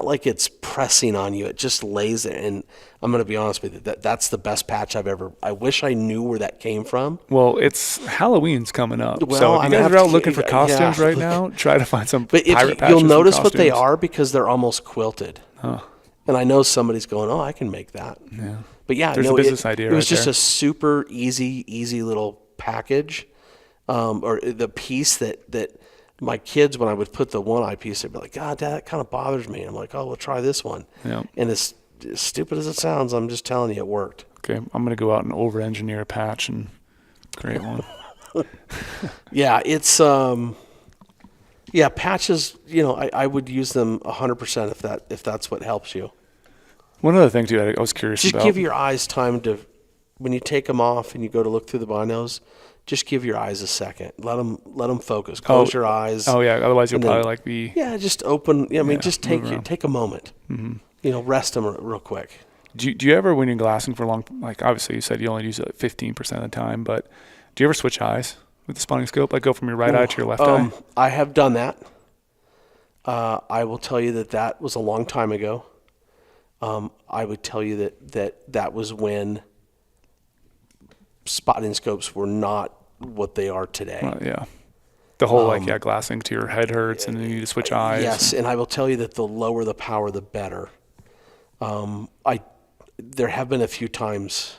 like it's pressing on you. It just lays there. And I'm going to be honest with you, that's the best patch I wish I knew where that came from. Well, Halloween's coming up. Well, so if you guys are out looking for costumes right now, try to find some pirate patches. You'll notice what they are, because they're almost quilted. Huh. And I know somebody's going, I can make that. Yeah. But there's a business idea. It was just a super easy little package, or the piece that my kids, when I would put the one eye piece, they'd be like, God, Dad, that kind of bothers me. I'm like, we'll try this one. Yeah. And as stupid as it sounds, I'm just telling you, it worked. Okay, I'm going to go out and over-engineer a patch and create one. It's patches. I would use them 100% if that's what helps you. One other thing too, I was curious about. Just give your eyes time to, when you take them off and you go to look through the binos, just give your eyes a second. Let them focus. Close your eyes. Oh yeah, otherwise you'll probably be. Yeah, just open. Just take a moment. Mm-hmm. Rest them real quick. Do you ever, when you're glassing for long, like obviously you said you only use it 15% of the time, but do you ever switch eyes with the spotting scope? Like go from your right eye to your left eye? I have done that. I will tell you that was a long time ago. I would tell you that was when spotting scopes were not what they are today. Yeah. The whole glassing to your head hurts and then you need to switch eyes. Yes, and I will tell you that the lower the power, the better. There have been a few times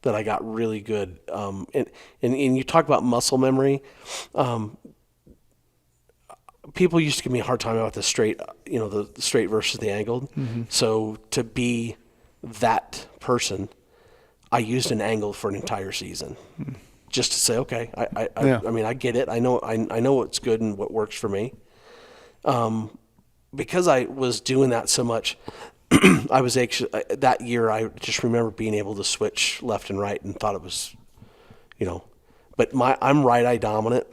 that I got really good. And you talk about muscle memory. People used to give me a hard time about the straight, the straight versus the angled. Mm-hmm. So to be that person, I used an angle for an entire season, just to say, okay, I get it. I know what's good and what works for me. Because I was doing that so much, I was actually that year. I just remember being able to switch left and right, and thought it was, But I'm right eye dominant.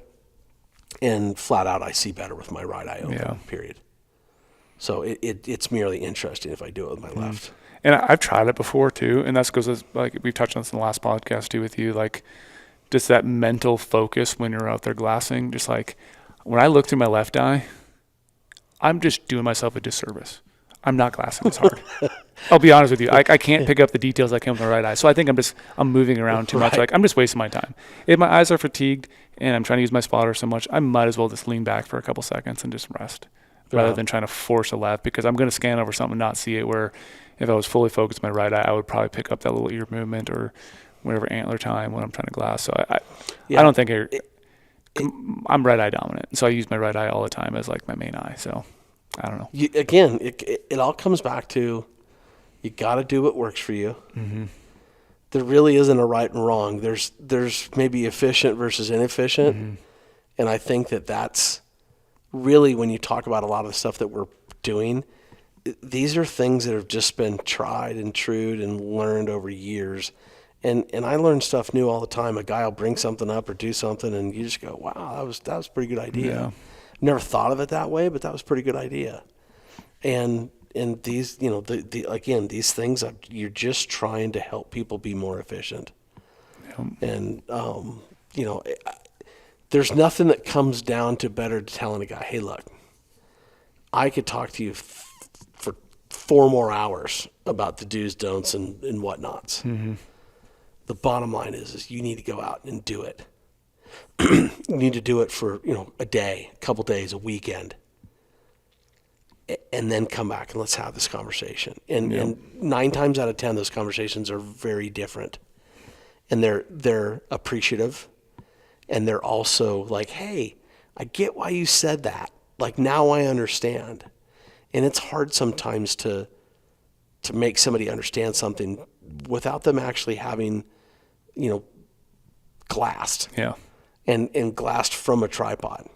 And flat out, I see better with my right eye open, period. So it's merely interesting if I do it with my left. And I've tried it before too, and that's because like we've touched on this in the last podcast too with you, like just that mental focus when you're out there glassing. Just like when I look through my left eye, I'm just doing myself a disservice. I'm not glassing as hard. I'll be honest with you. I can't pick up the details I can with my right eye. So I think I'm moving around too much. Like I'm just wasting my time. If my eyes are fatigued and I'm trying to use my spotter so much, I might as well just lean back for a couple seconds and just rest rather than trying to force a left, because I'm going to scan over something and not see it, where if I was fully focused on my right eye, I would probably pick up that little ear movement or whatever antler time when I'm trying to glass. So I don't think I'm right eye dominant. So I use my right eye all the time as like my main eye. So I don't know. It all comes back to you got to do what works for you. Mm-hmm. There really isn't a right and wrong. There's maybe efficient versus inefficient, mm-hmm. and I think that's really when you talk about a lot of the stuff that we're doing. These are things that have just been tried and true and learned over years, and I learn stuff new all the time. A guy will bring something up or do something, and you just go, "Wow, that was a pretty good idea." Yeah. Never thought of it that way, but that was a pretty good idea. And these, these things, you're just trying to help people be more efficient. Yeah. And, there's nothing that comes down to better telling a guy, hey, look, I could talk to you for 4 more hours about the do's, don'ts, and whatnots. Mm-hmm. The bottom line is you need to go out and do it. You need to do it for, a day, a couple days, a weekend, and then come back and let's have this conversation. And 9 times out of 10, those conversations are very different, and they're appreciative, and they're also like, hey, I get why you said that. Like, now I understand. And it's hard sometimes to make somebody understand something without them actually having, glassed. Yeah. And glassed from a tripod.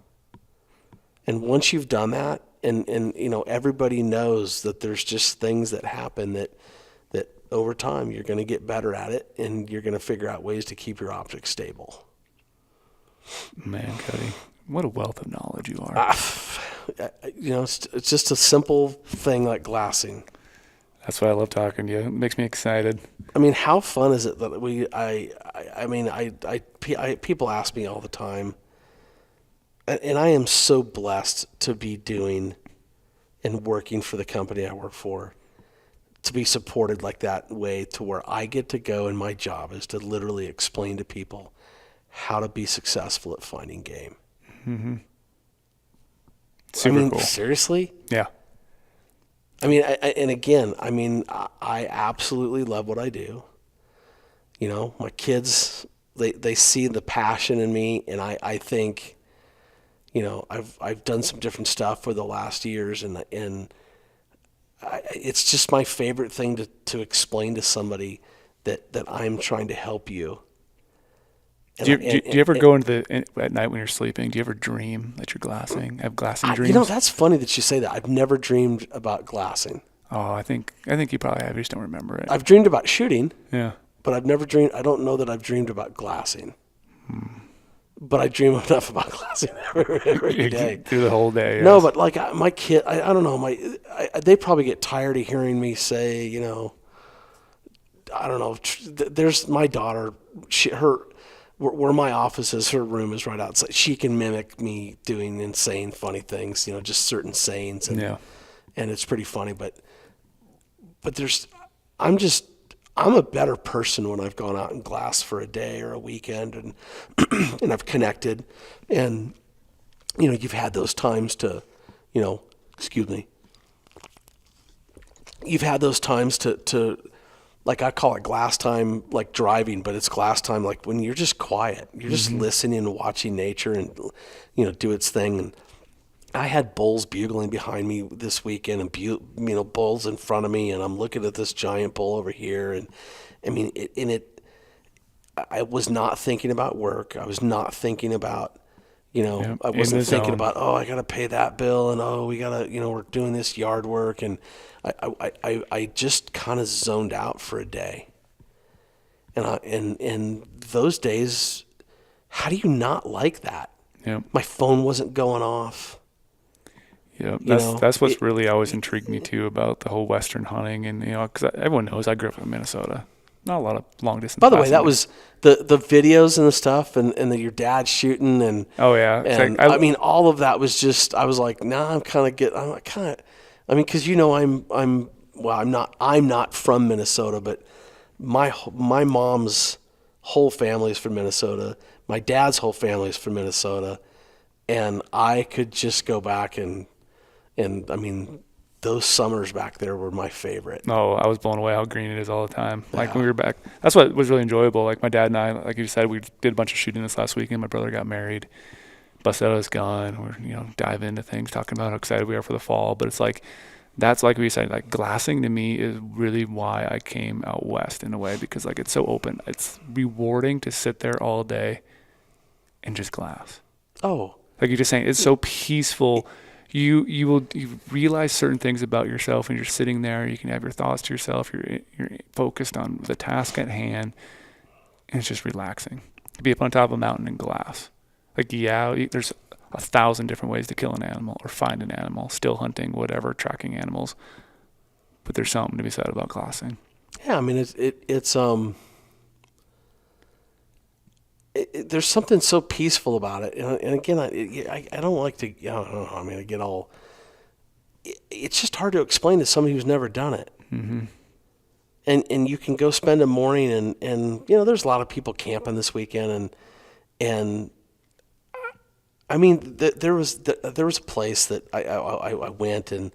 And once you've done that, and everybody knows that there's just things that happen that over time you're going to get better at it, and you're going to figure out ways to keep your optics stable. Man, Cody, what a wealth of knowledge you are. It's just a simple thing like glassing. That's why I love talking to you. It makes me excited. I mean, how fun is it that people ask me all the time, and I am so blessed to be doing and working for the company I work for, to be supported like that way, to where I get to go, and my job is to literally explain to people how to be successful at finding game. Mm-hmm. Super cool. Seriously? Yeah. I mean, I absolutely love what I do. My kids, they see the passion in me, and I think, I've done some different stuff for the last years, and it's just my favorite thing to explain to somebody that I'm trying to help you. Do you ever go at night when you're sleeping, do you ever dream that you're glassing? Have glassing dreams? That's funny that you say that. I've never dreamed about glassing. Oh, I think you probably have. You just don't remember it. I've dreamed about shooting. Yeah. But I've never dreamed. I don't know that I've dreamed about glassing. But I dream enough about glassing every day. Through the whole day. Yes. No, but like my kid, I don't know. They probably get tired of hearing me say, I don't know. There's my daughter. Where my office is, her room is right outside. She can mimic me doing insane, funny things, just certain sayings, and it's pretty funny. But I'm a better person when I've gone out and glassed for a day or a weekend, and and I've connected, and you've had those times to, you've had those times to. Like, I call it glass time, like driving, but it's glass time like when you're just quiet. You're just listening and watching nature and, do its thing. And I had bulls bugling behind me this weekend, and, bulls in front of me, and I'm looking at this giant bull over here. And, I was not thinking about work. I was not thinking about, I wasn't thinking about, I got to pay that bill, and, we got to, we're doing this yard work. And I just kind of zoned out for a day. And those days, how do you not like that? Yeah. My phone wasn't going off. Yeah, that's what's really always intrigued me too about the whole Western hunting, and because everyone knows I grew up in Minnesota. Not a lot of long distance. By the way, that was the videos and the stuff, and your dad shooting, and oh yeah, and I mean all of that was just, I was like, nah, because I'm not from Minnesota, but my mom's whole family is from Minnesota. My dad's whole family is from Minnesota, and I could just go back and I mean, those summers back there were my favorite. Oh, I was blown away how green it is all the time. Like when we were back, that's what was really enjoyable. Like my dad and I, like you said, we did a bunch of shooting this last weekend. My brother got married, busted out his gun. We're dive into things, talking about how excited we are for the fall. But it's like, that's like we said, like glassing to me is really why I came out west in a way, because like it's so open. It's rewarding to sit there all day and just glass. Oh, like you're just saying, it's so peaceful. You realize certain things about yourself, and you're sitting there. You can have your thoughts to yourself. You're focused on the task at hand, and it's just relaxing. Be up on top of a mountain and glass. Like there's 1,000 different ways to kill an animal or find an animal, still hunting, whatever, tracking animals. But there's something to be said about glassing. Yeah, I mean there's something so peaceful about it, and again, I don't like to. I don't know. I mean, I get all. It's just hard to explain to somebody who's never done it. Mm-hmm. And you can go spend a morning, and there's a lot of people camping this weekend, and I mean, there was a place that I went, and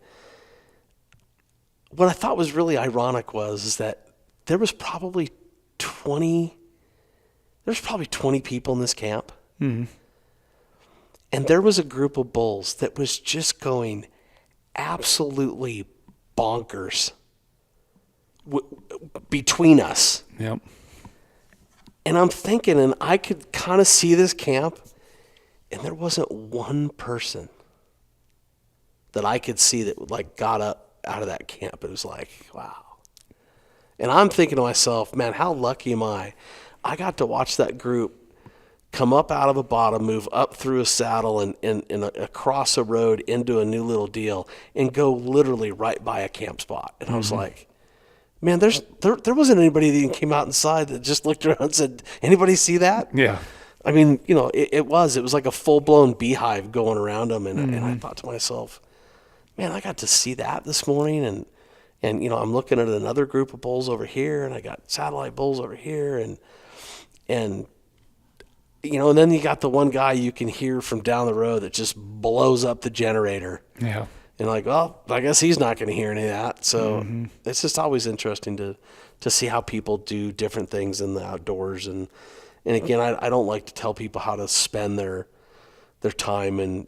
what I thought was really ironic is that there was probably 20 people in this camp. Mm-hmm. And there was a group of bulls that was just going absolutely bonkers between us. Yep. And I'm thinking, and I could kind of see this camp, and there wasn't one person that I could see that like got up out of that camp. It was like, wow. And I'm thinking to myself, man, how lucky am I? I got to watch that group come up out of a bottom, move up through a saddle and across a road into a new little deal, and go literally right by a camp spot. And I was like, man, there wasn't anybody that even came out inside that just looked around and said, anybody see that? Yeah. I mean, it was like a full-blown beehive going around them. And I thought to myself, man, I got to see that this morning. And I'm looking at another group of bulls over here, and I got satellite bulls over here, and then you got the one guy you can hear from down the road that just blows up the generator. Yeah. And like, well, I guess he's not going to hear any of that. So it's just always interesting to see how people do different things in the outdoors. And again, I don't like to tell people how to spend their time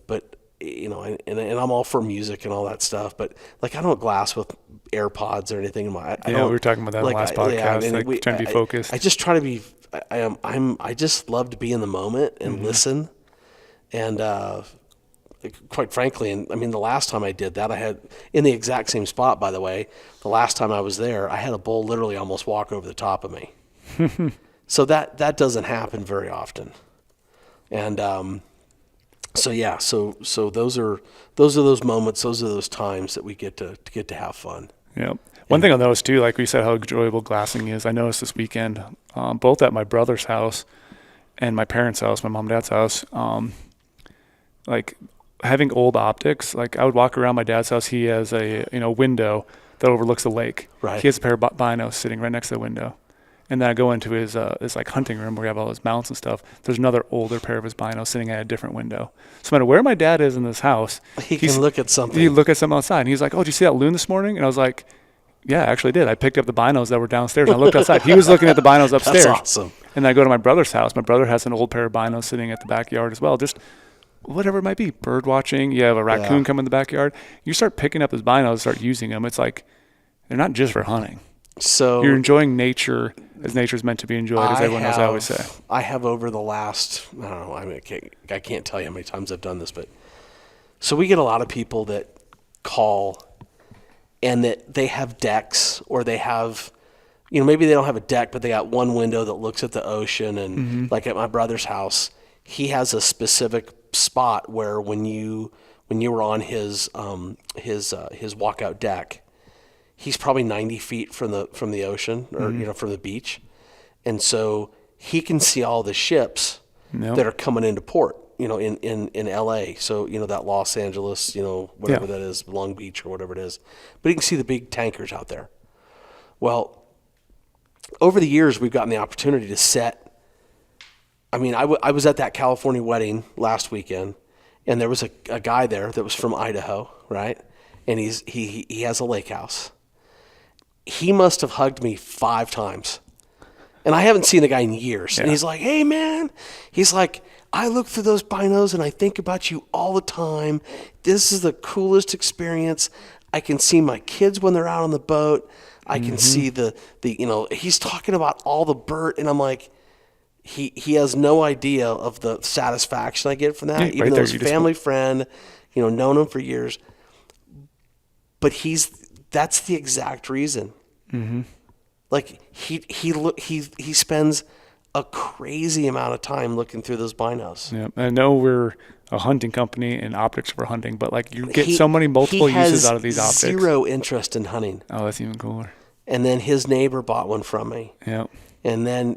but I'm all for music and all that stuff, but like I don't glass with AirPods or anything. We were talking about that in the last podcast. Trying to be focused. I just try to be. I just love to be in the moment and listen, and quite frankly, and I mean the last time I did that, I had in the exact same spot. By the way, the last time I was there, I had a bull literally almost walk over the top of me. So that doesn't happen very often, and so those are those moments, those are those times that we get to have fun. Yep. One thing I noticed too, like we said, how enjoyable glassing is. I noticed this weekend, both at my brother's house and my parents' house, my mom and dad's house, like having old optics. Like I would walk around my dad's house. He has a window that overlooks the lake. Right. He has a pair of binos sitting right next to the window. And then I go into his like hunting room where we have all his mounts and stuff. There's another older pair of his binos sitting at a different window. So no matter where my dad is in this house, he can look at something. He look at something outside, and he's like, "Oh, did you see that loon this morning?" And I was like, "Yeah, I actually did. I picked up the binos that were downstairs, and I looked outside. He was looking at the binos upstairs." That's awesome. And then I go to my brother's house. My brother has an old pair of binos sitting at the backyard as well. Just whatever it might be, bird watching. You have a raccoon come in the backyard. You start picking up his binos, start using them. It's like they're not just for hunting. So you're enjoying nature as nature's meant to be enjoyed, as everyone knows I always say. I have over the last, I don't know, I can't tell you how many times I've done this, but so we get a lot of people that call and that they have decks, or they have, maybe they don't have a deck, but they got one window that looks at the ocean. And like at my brother's house, he has a specific spot where when you when you were on his walkout deck, he's probably 90 feet from the ocean or from the beach, and so he can see all the ships that are coming into port, in LA. So, that Los Angeles, whatever that is, Long Beach or whatever it is. But he can see the big tankers out there. Well, over the years, we've gotten the opportunity to set. I mean, I was at that California wedding last weekend, and there was a guy there that was from Idaho, right? And he has a lake house. He must have hugged me 5 times. And I haven't seen the guy in years. Yeah. And he's like, hey, man. He's like, I look through those binos and I think about you all the time. This is the coolest experience. I can see my kids when they're out on the boat. I can see the he's talking about all the Bert. And I'm like, he has no idea of the satisfaction I get from that. Even though he's a family friend, known him for years. But that's the exact reason. Mm-hmm. Like he spends a crazy amount of time looking through those binos. Yeah, I know we're a hunting company and optics for hunting, but like you get so many multiple uses out of these optics. He has 0 interest in hunting. Oh, that's even cooler. And then his neighbor bought one from me. Yeah. And then,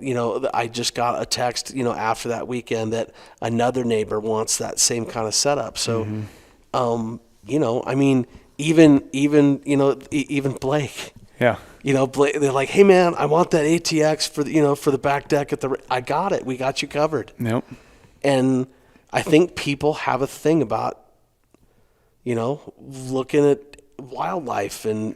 I just got a text, after that weekend that another neighbor wants that same kind of setup. So, I mean, even Blake. Yeah. Blake, they're like, hey man, I want that ATX for the back deck I got it. We got you covered. Yep. And I think people have a thing about, looking at wildlife and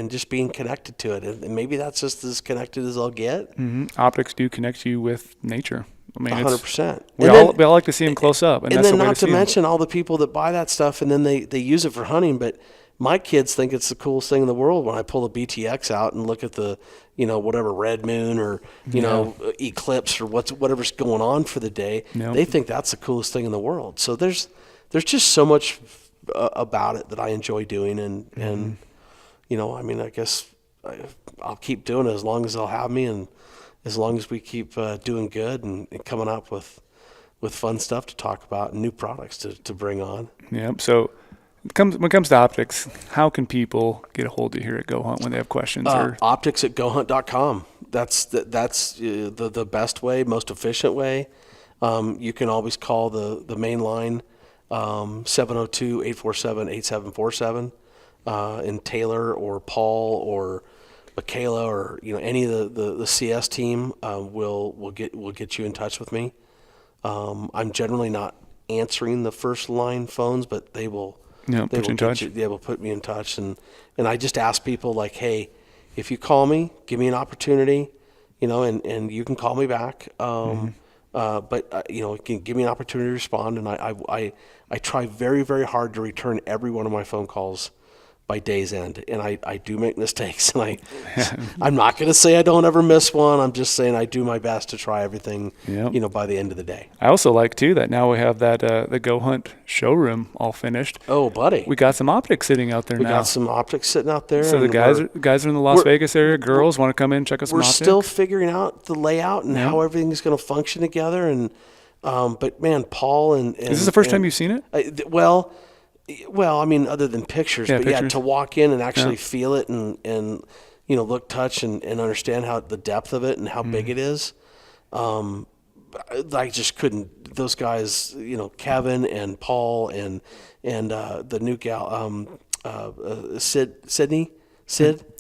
just being connected to it. And maybe that's just as connected as I'll get. Mm-hmm. Optics do connect you with nature. I mean, 100%. We all like to see them close up. And then not to mention all the people that buy that stuff and then they use it for hunting. But my kids think it's the coolest thing in the world when I pull a BTX out and look at the, whatever red moon or, eclipse or whatever's going on for the day. Yep. They think that's the coolest thing in the world. So there's just so much about it that I enjoy doing. And I mean, I guess I'll keep doing it as long as they'll have me and as long as we keep doing good and coming up with fun stuff to talk about and new products to bring on. Yeah. So when it comes to optics, how can people get a hold of you here at GOHUNT when they have questions? Optics at GOHUNT.com. That's the best way, most efficient way. You can always call the main line, 702-847-8747, and Taylor or Paul or Michaela or any of the CS team will get you in touch with me. I'm generally not answering the first line phones, but they will. Yeah, they will put me in touch, and I just ask people like, hey, if you call me, give me an opportunity, and you can call me back. But you can give me an opportunity to respond, and I try very, very hard to return every one of my phone calls by day's end, and I do make mistakes, and I'm not going to say I don't ever miss one. I'm just saying I do my best to try everything, by the end of the day. I also like too that now we have that the GOHUNT showroom all finished. Oh, buddy, we got some optics sitting out there now. We got some optics sitting out there. So the guys are in the Las Vegas area. Girls want to come in and check us. We're still figuring out the layout and how everything is going to function together. And but man, Paul and is this the first time you've seen it? Well, I mean, other than pictures, but to walk in and actually feel it and look, touch, and understand how the depth of it and how big it is. I just couldn't. Those guys, Kevin and Paul and the new gal, Sid.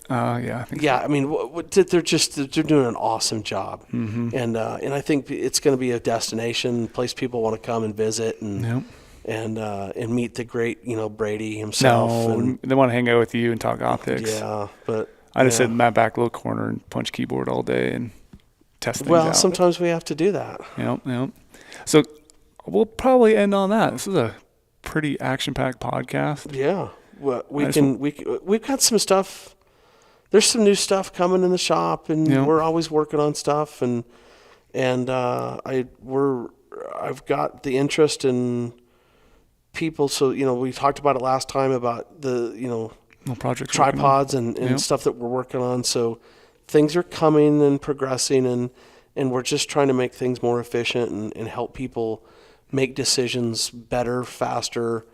Yeah, I think so. Yeah, I mean, they're doing an awesome job, and I think it's going to be a destination place people want to come and visit and meet the great, Brady himself. No, they want to hang out with you and talk optics. Yeah, but I just sit in my back little corner and punch keyboard all day and test things out. Well, sometimes we have to do that. Yep. So we'll probably end on that. This is a pretty action-packed podcast. Yeah. Well, we've got some stuff. There's some new stuff coming in the shop, and we're always working on stuff, and I've got the interest in people. So we talked about it last time about the tripods and stuff that we're working on. So things are coming and progressing, and we're just trying to make things more efficient and help people make decisions better, faster,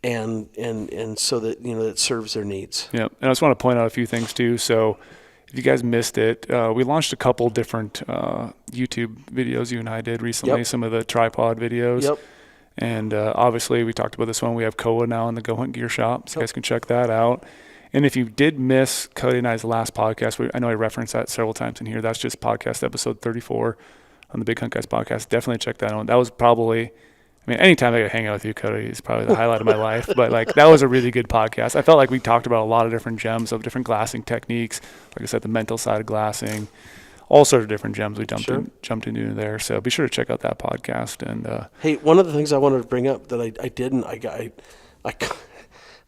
and so that it serves their needs. Yeah, and I just want to point out a few things too. So if you guys missed it, we launched a couple different YouTube videos you and I did recently. Some of the tripod videos. Yep. And obviously, we talked about this one. We have Kowa now in the GOHUNT Gear Shop, so you guys can check that out. And if you did miss Cody and I's last podcast, I know I referenced that several times in here. That's just podcast episode 34 on the Big Hunt Guys podcast. Definitely check that out. That was probably, anytime I get to hang out with you, Cody, is probably the highlight of my life. But that was a really good podcast. I felt like we talked about a lot of different gems of different glassing techniques. Like I said, the mental side of glassing, all sorts of different gems we jumped into there. So be sure to check out that podcast. And hey, one of the things I wanted to bring up that I didn't,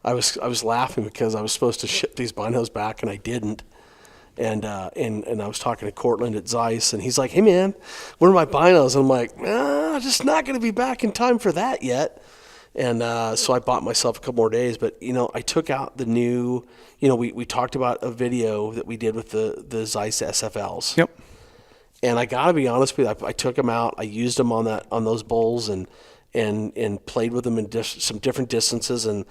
I was laughing because I was supposed to ship these binos back and I didn't. And I was talking to Cortland at Zeiss, and he's like, "Hey man, where are my binos?" And I'm like, just not going to be back in time for that yet. And so I bought myself a couple more days. But I took out the new. We talked about a video that we did with the Zeiss SFLs. Yep. And I got to be honest with you, I took them out. I used them on those bowls and played with them in some different distances and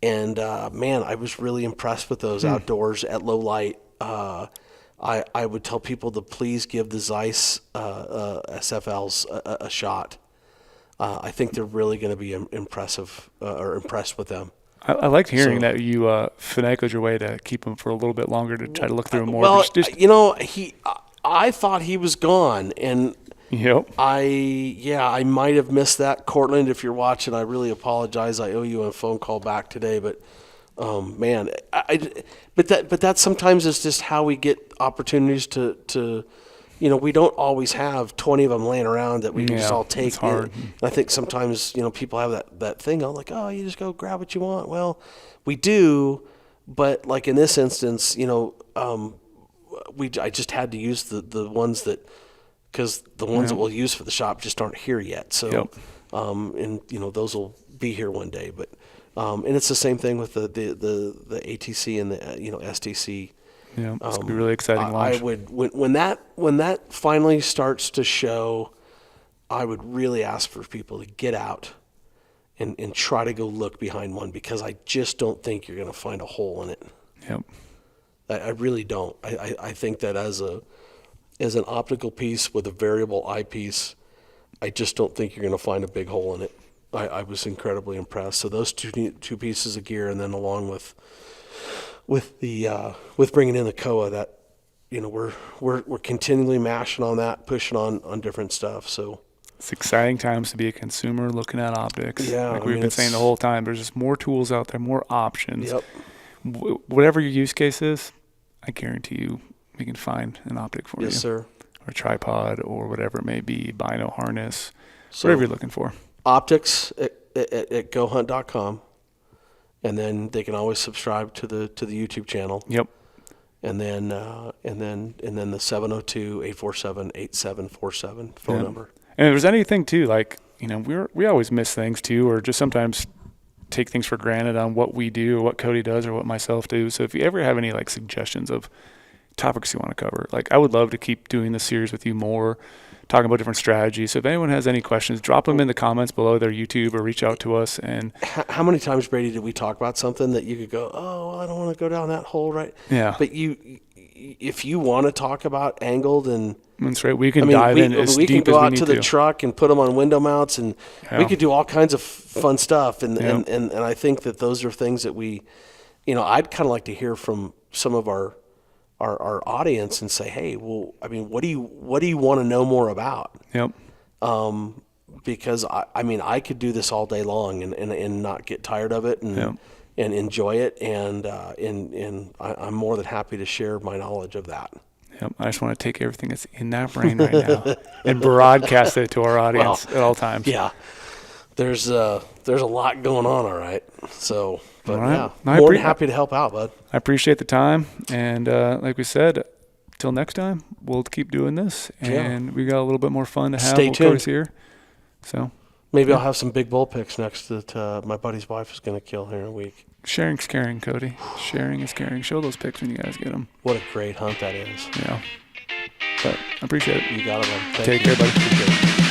man, I was really impressed with those outdoors at low light. I would tell people to please give the Zeiss SFLs a shot. I think they're really going to be impressive or impressed with them. I liked hearing that you finagled your way to keep them for a little bit longer to try to look through them more. Well, I thought he was gone, and I might have missed that. Cortland, if you're watching, I really apologize. I owe you a phone call back today, but man, but that sometimes is just how we get opportunities to we don't always have 20 of them laying around that we can just all take. It's hard. I think sometimes people have that thing like, oh, you just go grab what you want. Well, we do, but like in this instance, I just had to use the ones that. Because the ones that we'll use for the shop just aren't here yet. So, and those will be here one day. But and it's the same thing with the ATC and the STC. Yeah, it's gonna be really exciting launch. I would when that finally starts to show, I would really ask for people to get out and try to go look behind one, because I just don't think you're gonna find a hole in it. Yep. I really don't. I think that as an optical piece with a variable eyepiece, I just don't think you're going to find a big hole in it. I was incredibly impressed. So those two pieces of gear, and then along with bringing in the Kowa, that we're continually mashing on that, pushing on different stuff. So it's exciting times to be a consumer looking at optics. Yeah, like we've been saying the whole time. There's just more tools out there, more options. Yep. Whatever your use case is, I guarantee you, we can find an optic for you. Yes, sir. Or a tripod or whatever it may be, bino harness, whatever you're looking for. Optics at GOHUNT.com, and then they can always subscribe to the YouTube channel. Yep. And then the 702-847-8747 phone number. And if there's anything too, we always miss things too, or just sometimes take things for granted on what we do, or what Cody does, or what myself do. So if you ever have any suggestions of topics you want to cover, I would love to keep doing this series with you more, talking about different strategies. So if anyone has any questions, drop them in the comments below their YouTube or reach out to us. And how many times, Brady, did we talk about something that you could go, oh, I don't want to go down that hole, right? Yeah. But if you want to talk about angled and that's right, we can dive in as deep as we need to. We can go out to the truck and put them on window mounts, and we could do all kinds of fun stuff. And I think that those are things that I'd kind of like to hear from some of our audience and say, hey, well, what do you want to know more about? Yep. Because I could do this all day long and not get tired of it and enjoy it. And I'm more than happy to share my knowledge of that. Yep. I just want to take everything that's in that brain right now and broadcast it to our audience at all times. Yeah. There's a lot going on. All right. So, but right. More than happy to help out, bud. I appreciate the time. And like we said, till next time, we'll keep doing this. And we got a little bit more fun to have. Stay tuned. Cody's here. So maybe I'll have some big bull picks next that my buddy's wife is going to kill here in a week. Sharing's caring, Cody. Sharing is caring. Show those pics when you guys get them. What a great hunt that is. Yeah. But I appreciate it. You got it, man. Take care, buddy. Appreciate it.